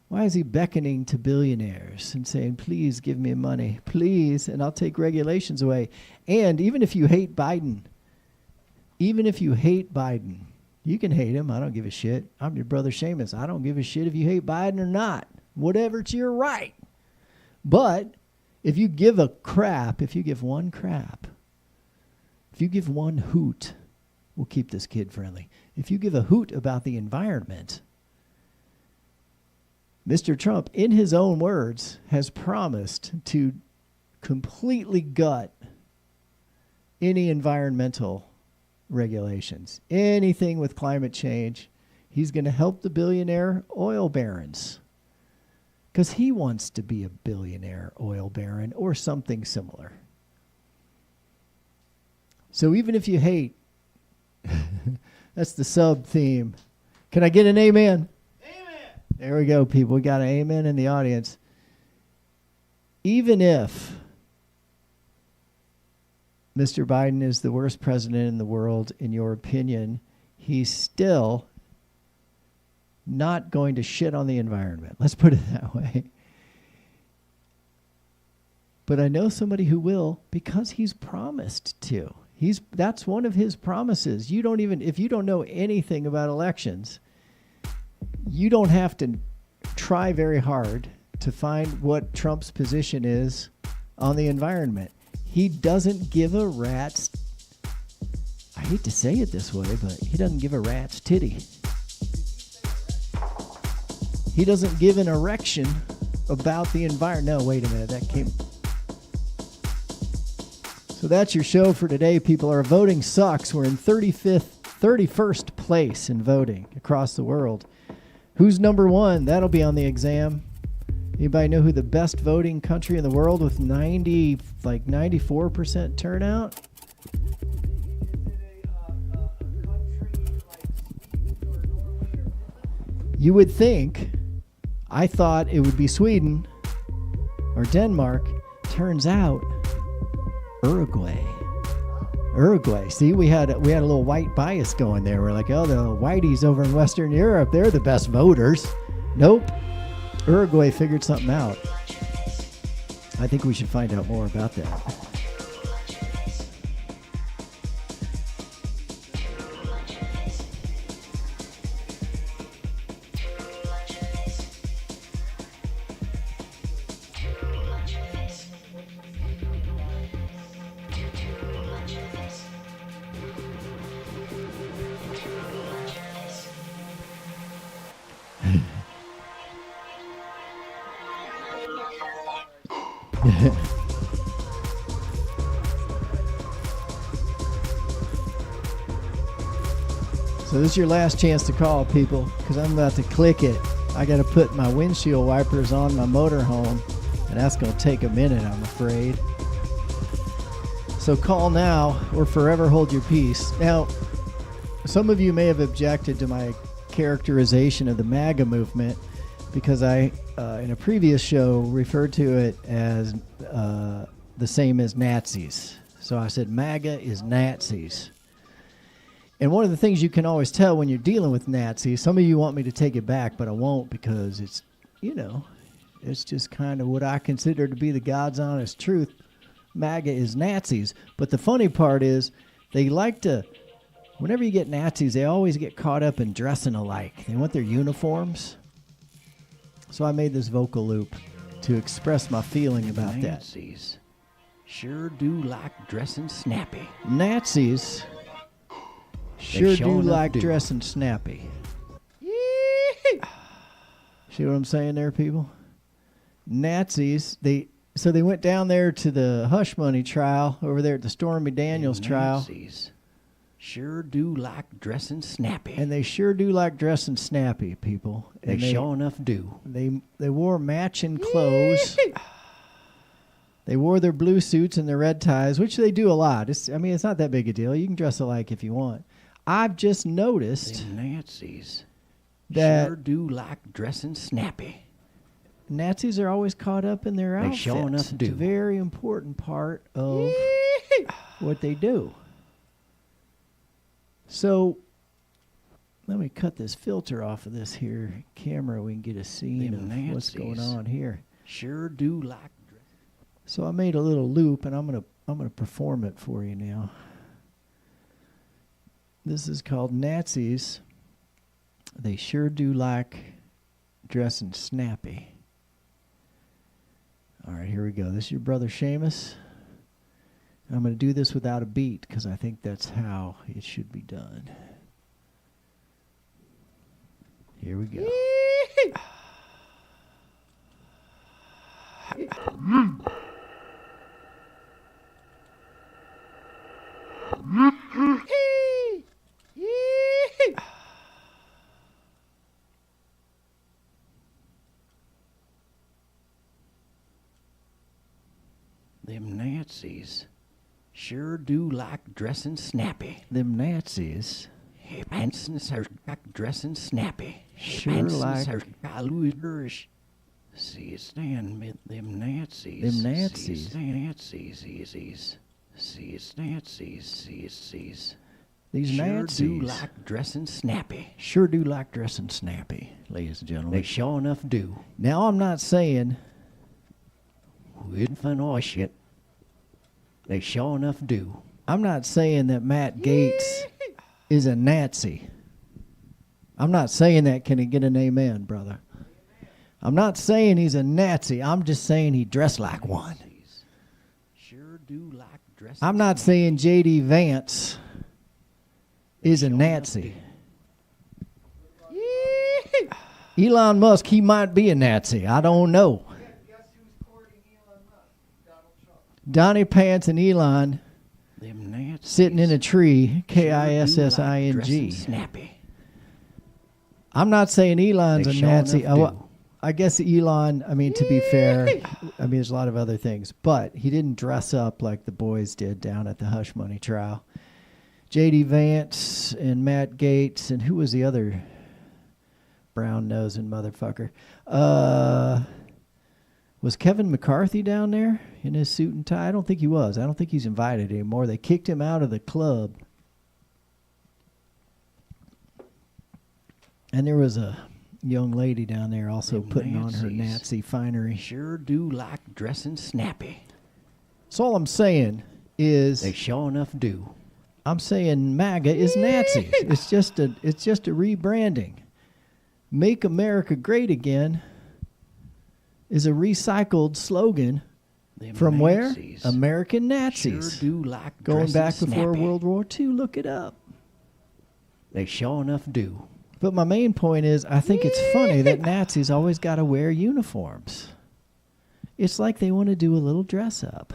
Why is he beckoning to billionaires and saying, please give me money, please, and I'll take regulations away. And even if you hate Biden, you can hate him. I don't give a shit. I'm your brother Seamus. I don't give a shit if you hate Biden or not. Whatever, it's your right. But if you give one crap, if you give one hoot, we'll keep this kid friendly. If you give a hoot about the environment, Mr. Trump, in his own words, has promised to completely gut any environmental regulations, anything with climate change. He's going to help the billionaire oil barons because he wants to be a billionaire oil baron or something similar. So even if you hate, that's the sub theme. Can I get an amen? Amen. There we go, people. We got an amen in the audience. Even if Mr. Biden is the worst president in the world, in your opinion, he's still not going to shit on the environment. Let's put it that way. But I know somebody who will because he's promised to. That's one of his promises. If you don't know anything about elections, you don't have to try very hard to find what Trump's position is on the environment. He doesn't give a rat's, I hate to say it this way, but he doesn't give a rat's titty. He doesn't give an erection about the environment. No, wait a minute, that came. So that's your show for today, people. Our voting sucks. We're in 31st place in voting across the world. Who's number one? That'll be on the exam. Anybody know who the best voting country in the world with 94% turnout? You would think, I thought it would be Sweden or Denmark. Turns out, Uruguay. See, we had a little white bias going there. We're like, oh, the whiteys over in Western Europe, they're the best voters. Nope. Uruguay figured something out. I think we should find out more about that. So this is your last chance to call, people, because I'm about to click it. I got to put my windshield wipers on my motorhome, and that's going to take a minute, I'm afraid. So call now or forever hold your peace. Now, some of you may have objected to my characterization of the MAGA movement because I, in a previous show, referred to it as the same as Nazis. So I said MAGA is Nazis. And one of the things you can always tell when you're dealing with Nazis, some of you want me to take it back, but I won't because it's, it's just kind of what I consider to be the God's honest truth. MAGA is Nazis. But the funny part is they like to, whenever you get Nazis, they always get caught up in dressing alike. They want their uniforms. So I made this vocal loop to express my feeling about that. Nazis sure do like dressing snappy. Nazis sure do like dressing snappy. See what I'm saying there, people? Nazis, they went down there to the hush money trial over there at the Stormy Daniels trial. Nazis sure do like dressing snappy. And they sure do like dressing snappy, people. They sure enough do. They wore matching clothes. They wore their blue suits and their red ties, which they do a lot. It's not that big a deal. You can dress alike if you want. I've just noticed the Nazis that sure do like dressing snappy. Nazis are always caught up in their outfits. They sure enough do. It's a very important part of what they do. So let me cut this filter off of this here camera. We can get a scene of what's going on here. Sure do like. So I made a little loop, and I'm gonna perform it for you now. This is called Nazis. They sure do like dressing snappy. All right, here we go. This is your brother Seamus. I'm going to do this without a beat because I think that's how it should be done. Here we go. Them Nazis sure do like dressing snappy. Them Nazis are like dressing snappy. Sure like. See, stand them Nazis. Them Nazis. See, Nazis. See, it's Nazis. These sure Nazis do like dressing snappy. Sure do like dressing snappy, ladies and gentlemen. They sure enough do. Now, I'm not saying with fun or shit. They sure enough do. I'm not saying that Matt Gaetz is a Nazi. I'm not saying that. Can he get an amen, brother? I'm not saying he's a Nazi. I'm just saying he dressed like one. Sure do like dressing. I'm not saying J.D. Vance is a Nazi. Elon Musk, he might be a Nazi. I don't know. Donnie Pants and Elon sitting in a tree, K-I-S-S-I-N-G. Snappy. I'm not saying Elon's a Nazi. I guess Elon, to be fair, there's a lot of other things. But he didn't dress up like the boys did down at the hush money trial. J.D. Vance and Matt Gaetz, and who was the other brown-nosing motherfucker? Was Kevin McCarthy down there in his suit and tie? I don't think he was. I don't think he's invited anymore. They kicked him out of the club. And there was a young lady down there also putting on her Nazi finery. Sure do like dressing snappy. So all I'm saying is they sure enough do. I'm saying MAGA is Nazis. It's just a rebranding. Make America Great Again is a recycled slogan from Nazis. Where? American Nazis. Sure do like going back snappy. Before World War II. Look it up. They sure enough do. But my main point is, I think it's funny that Nazis always got to wear uniforms. It's like they want to do a little dress up.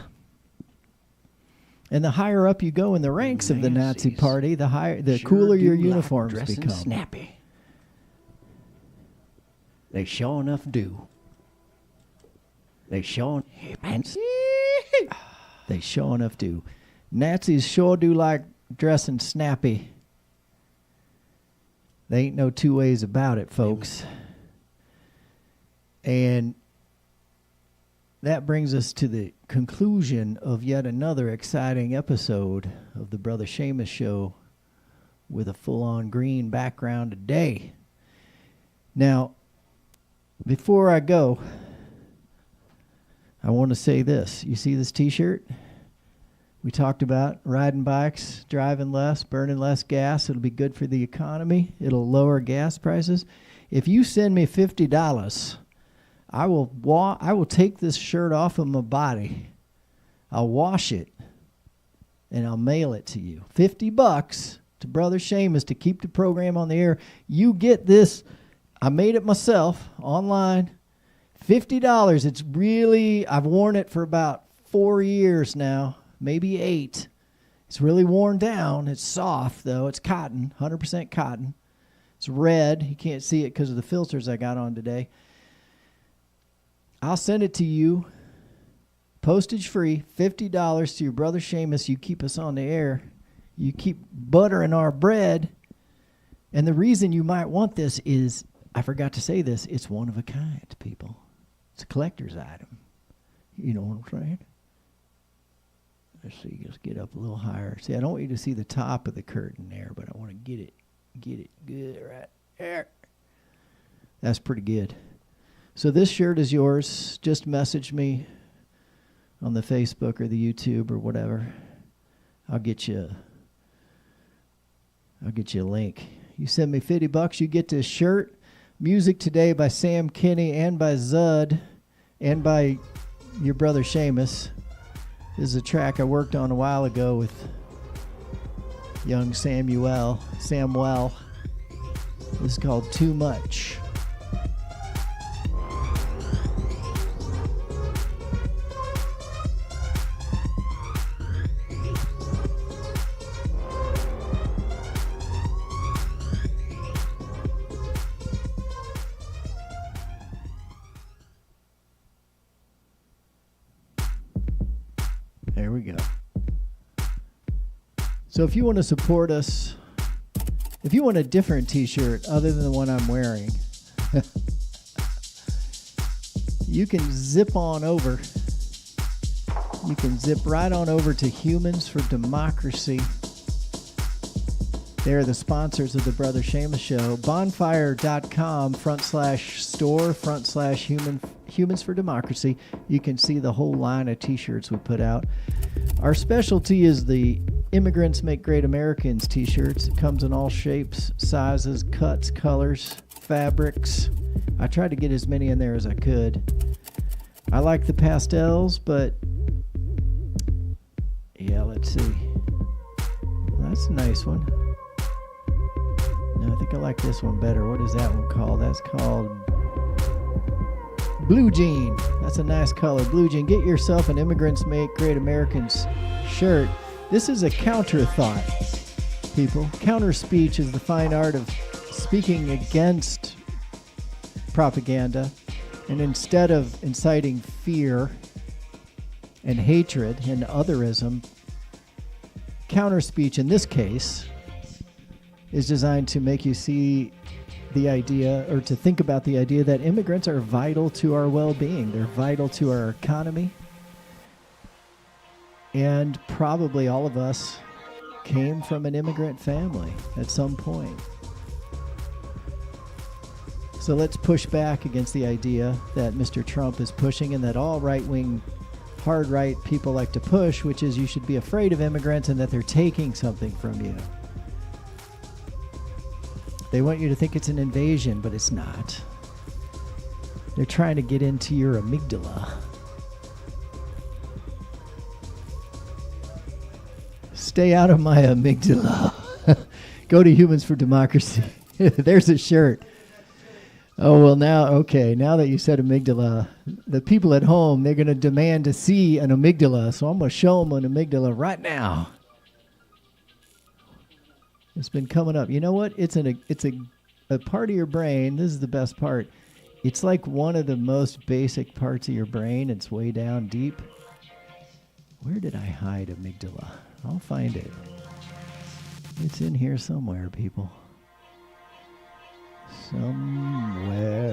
And the higher up you go in the ranks of the Nazi Nazis party, the sure cooler do your like uniforms dressing become. snappy. They sure enough do. They sure They sure enough do. Nazis sure do like dressing snappy. There ain't no two ways about it, folks. And that brings us to the conclusion of yet another exciting episode of the Brother Seamus Show with a full-on green background today. Now, before I go, I want to say this. You see this t-shirt? We talked about riding bikes, driving less, burning less gas. It'll be good for the economy. It'll lower gas prices. If you send me $50, I will take this shirt off of my body. I'll wash it, and I'll mail it to you. $50 to Brother Seamus to keep the program on the air. You get this. I made it myself online. $50. It's really, I've worn it for about 4 years now, maybe 8. It's really worn down. It's soft, though. It's cotton, 100% cotton. It's red. You can't see it because of the filters I got on today. I'll send it to you, postage free, $50 to your Brother Seamus. You keep us on the air. You keep buttering our bread. And the reason you might want this is, I forgot to say this, it's one of a kind, people. It's a collector's item. You know what I'm saying? Let's see, just get up a little higher. See, I don't want you to see the top of the curtain there, but I want to get it good right there. That's pretty good. So this shirt is yours. Just message me on the Facebook or the YouTube or whatever. I'll get you a link. You send me $50, you get this shirt. Music today by Sam Kinney and by Zud and by your Brother Seamus. This is a track I worked on a while ago with young Samuel. This is called Too Much. There we go. So if you want to support us, if you want a different t-shirt other than the one I'm wearing, you can zip on over. You can zip right on over to Humans for Democracy. They're the sponsors of the Brother Seamus Show. Bonfire.com/store/Humans for Democracy. You can see the whole line of t-shirts we put out. Our specialty is the Immigrants Make Great Americans t-shirts. It comes in all shapes, sizes, cuts, colors, fabrics. I tried to get as many in there as I could. I like the pastels, but yeah, let's see. Well, that's a nice one. No, I think I like this one better. What is that one called? That's called Blue Jean. That's a nice color. Blue Jean. Get yourself an Immigrants Make Great Americans shirt. This is a counter thought, people. Counter speech is the fine art of speaking against propaganda, and instead of inciting fear and hatred and otherism, counter speech in this case is designed to make you see the idea, or to think about the idea, that immigrants are vital to our well-being. They're vital to our economy. And probably all of us came from an immigrant family at some point. So let's push back against the idea that Mr. Trump is pushing and that all right-wing, hard-right people like to push, which is you should be afraid of immigrants and that they're taking something from you. They want you to think it's an invasion, but it's not. They're trying to get into your amygdala. Stay out of my amygdala. Go to Humans for Democracy. There's a shirt. Oh, well, now that you said amygdala, the people at home, they're going to demand to see an amygdala, so I'm going to show them an amygdala right now. It's been coming up. You know what? It's a part of your brain. This is the best part. It's like one of the most basic parts of your brain. It's way down deep. Where did I hide amygdala? I'll find it. It's in here somewhere, people. Somewhere.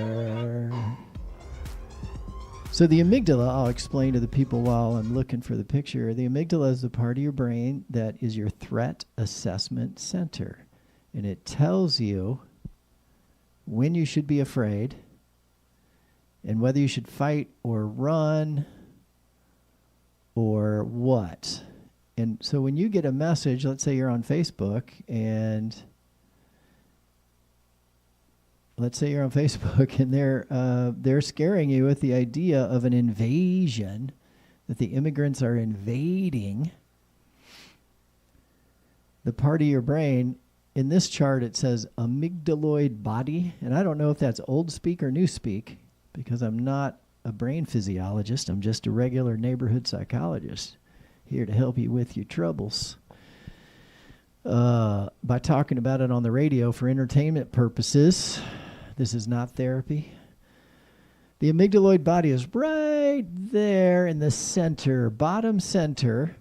So the amygdala, I'll explain to the people while I'm looking for the picture. The amygdala is the part of your brain that is your threat assessment center. And it tells you when you should be afraid and whether you should fight or run or what. And so when you get a message, let's say you're on Facebook and they're scaring you with the idea of an invasion, that the immigrants are invading the part of your brain. In this chart, it says amygdaloid body, and I don't know if that's old speak or new speak because I'm not a brain physiologist. I'm just a regular neighborhood psychologist here to help you with your troubles by talking about it on the radio for entertainment purposes. This is not therapy. The amygdaloid body is right there in the center, bottom center.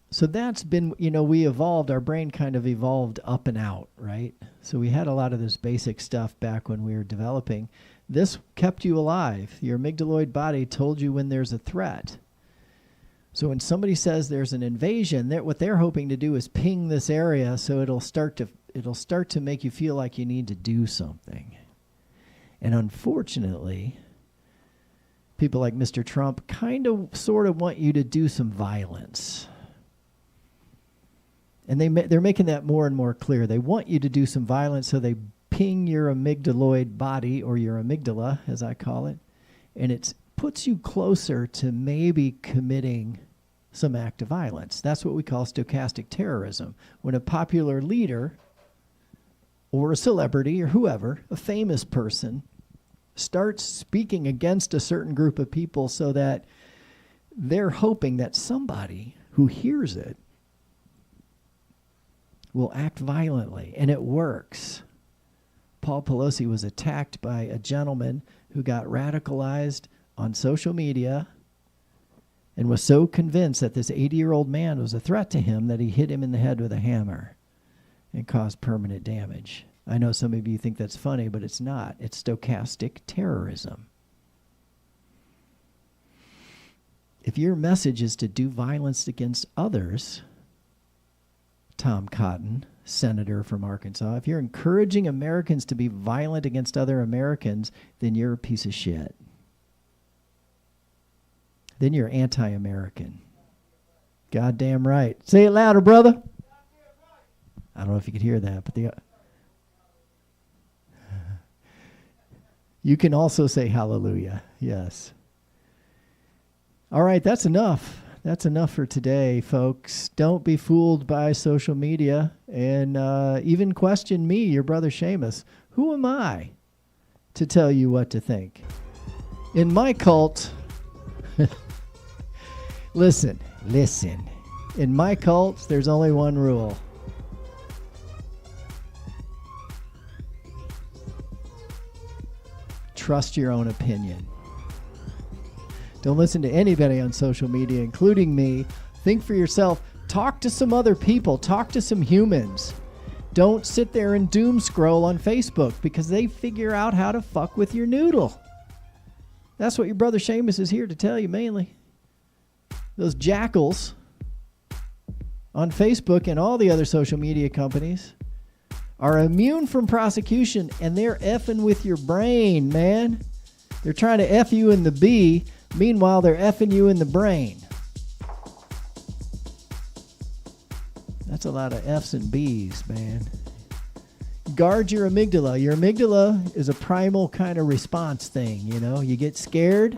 So that's been, we evolved, our brain kind of evolved up and out, right? So we had a lot of this basic stuff back when we were developing. This kept you alive. Your amygdaloid body told you when there's a threat. So when somebody says there's an invasion, what they're hoping to do is ping this area so it'll start to make you feel like you need to do something. And unfortunately, people like Mr. Trump sort of want you to do some violence. And they're making that more and more clear. They want you to do some violence, so they ping your amygdaloid body, or your amygdala, as I call it, and it puts you closer to maybe committing some act of violence. That's what we call stochastic terrorism. When a popular leader or a celebrity or whoever, a famous person, starts speaking against a certain group of people so that they're hoping that somebody who hears it will act violently, and it works. Paul Pelosi was attacked by a gentleman who got radicalized on social media and was so convinced that this 80-year-old man was a threat to him that he hit him in the head with a hammer and caused permanent damage. I know some of you think that's funny, but it's not. It's stochastic terrorism. If your message is to do violence against others, Tom Cotton, senator from Arkansas, if you're encouraging Americans to be violent against other Americans, then you're a piece of shit. Then you're anti-American. Goddamn right. Say it louder, brother. I don't know if you could hear that, but you can also say hallelujah. Yes. All right, that's enough. That's enough for today, folks. Don't be fooled by social media, and even question me, your brother Seamus. Who am I to tell you what to think? In my cult, listen. In my cult, there's only one rule. Trust your own opinion. Don't listen to anybody on social media, including me. Think for yourself. Talk to some other people. Talk to some humans. Don't sit there and doom scroll on Facebook because they figure out how to fuck with your noodle. That's what your brother Seamus is here to tell you mainly. Those jackals on Facebook and all the other social media companies are immune from prosecution, and they're effing with your brain, man. They're trying to F you in the B. Meanwhile, they're effing you in the brain. That's a lot of F's and B's, man. Guard your amygdala. Your amygdala is a primal kind of response thing, You get scared.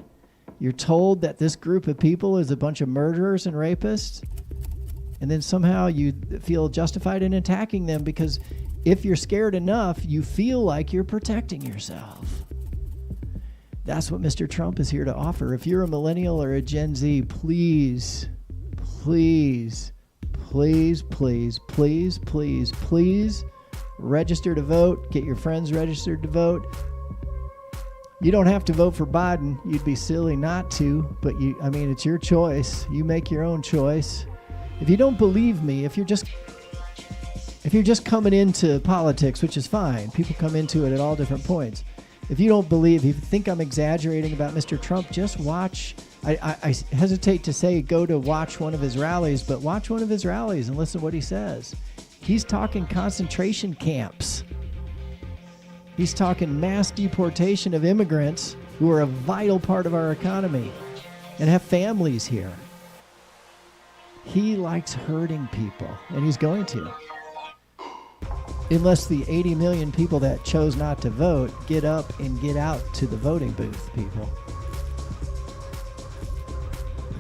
You're told that this group of people is a bunch of murderers and rapists. And then somehow you feel justified in attacking them because if you're scared enough, you feel like you're protecting yourself. That's what Mr. Trump is here to offer. If you're a millennial or a Gen Z, please, please, please, please, please, please, please register to vote. Get your friends registered to vote. You don't have to vote for Biden. You'd be silly not to, but it's your choice. You make your own choice. If you don't believe me, if you're just coming into politics, which is fine, people come into it at all different points. If you don't believe, if you think I'm exaggerating about Mr. Trump, just watch. I hesitate to say go to watch one of his rallies, but watch one of his rallies and listen to what he says. He's talking concentration camps. He's talking mass deportation of immigrants who are a vital part of our economy and have families here. He likes hurting people, and he's going to. Unless the 80 million people that chose not to vote get up and get out to the voting booth, people.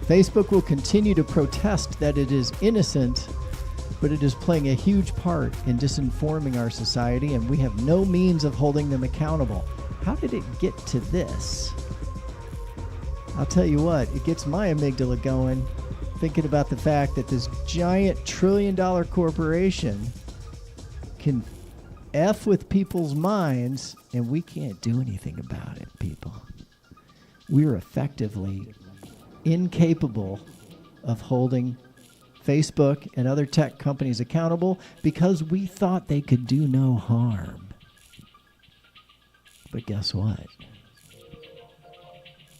Facebook will continue to protest that it is innocent, but it is playing a huge part in disinforming our society, and we have no means of holding them accountable. How did it get to this? I'll tell you what, it gets my amygdala going, thinking about the fact that this giant $1 trillion corporation can F with people's minds, and we can't do anything about it, people. We're effectively incapable of holding Facebook and other tech companies accountable because we thought they could do no harm. But guess what?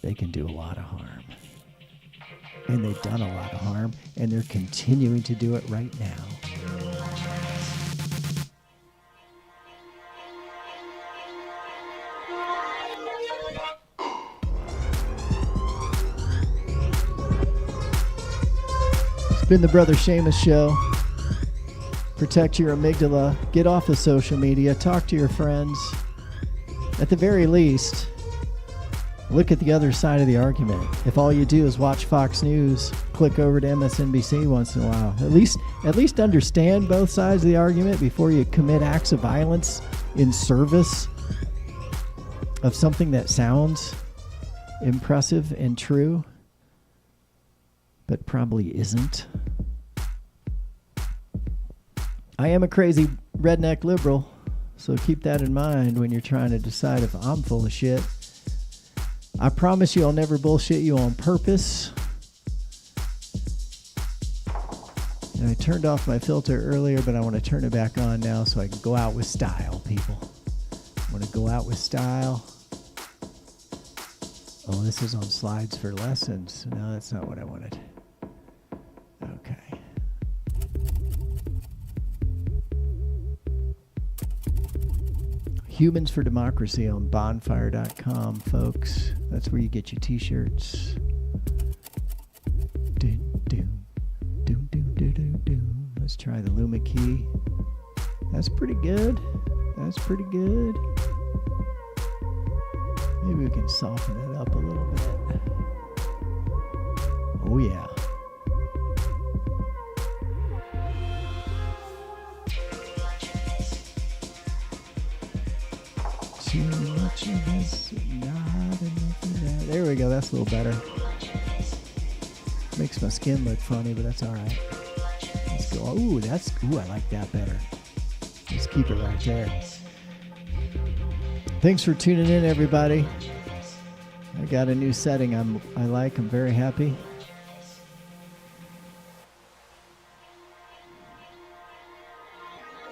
They can do a lot of harm. And they've done a lot of harm, and they're continuing to do it right now. It's been the Brother Seamus Show. Protect your amygdala. Get off of social media. Talk to your friends. At the very least, look at the other side of the argument. If all you do is watch Fox News, click over to MSNBC once in a while. At least understand both sides of the argument before you commit acts of violence in service of something that sounds impressive and true, but probably isn't. I am a crazy redneck liberal, so keep that in mind when you're trying to decide if I'm full of shit. I promise you I'll never bullshit you on purpose. And I turned off my filter earlier, but I want to turn it back on now so I can go out with style, people. I want to go out with style. Oh, this is on slides for lessons. No, that's not what I wanted. Okay. Humans for Democracy on bonfire.com, folks. That's where you get your t-shirts. Let's try the Luma key. That's pretty good. That's pretty good. Maybe we can soften it up a little bit. Oh, yeah. Too much of this, not enough of that. There we go. That's a little better. Makes my skin look funny, but that's all right. Let's go. Ooh, I like that better. Just keep it right there. Thanks for tuning in, everybody. I got a new setting I like. I'm very happy.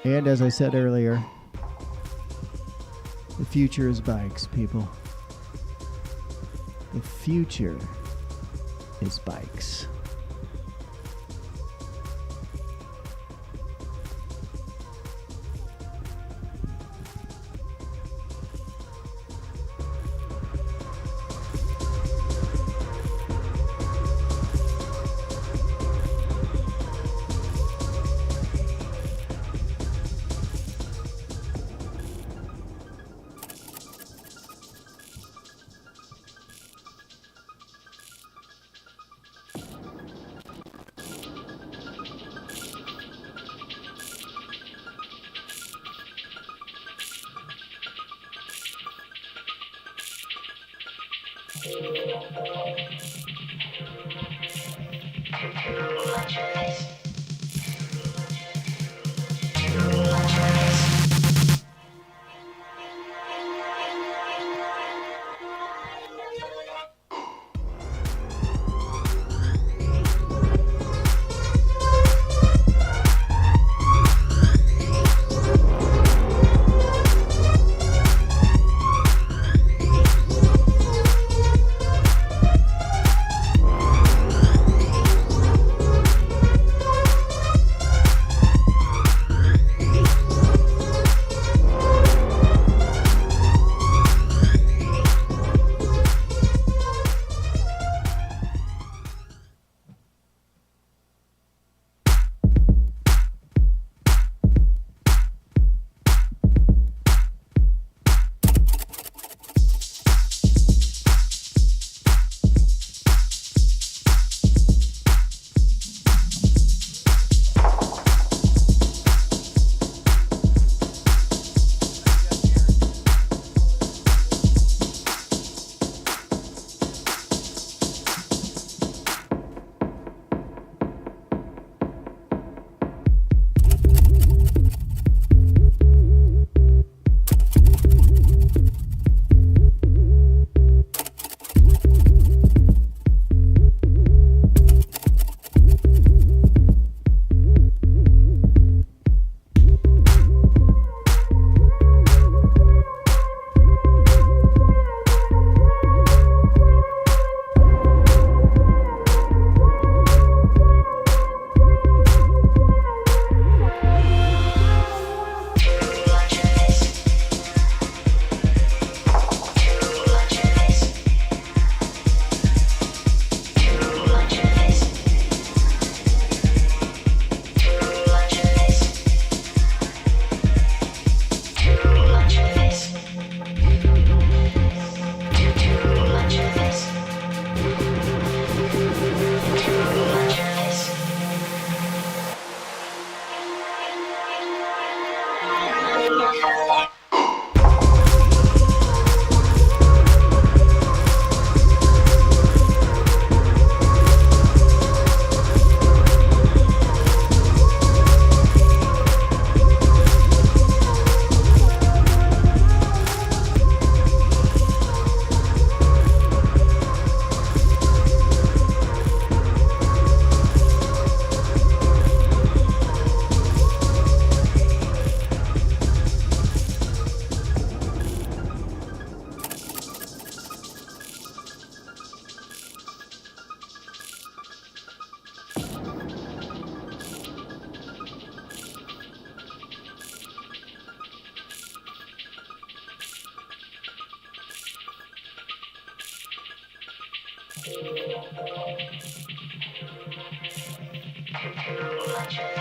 And as I said earlier, the future is bikes, people. The future is bikes. Watch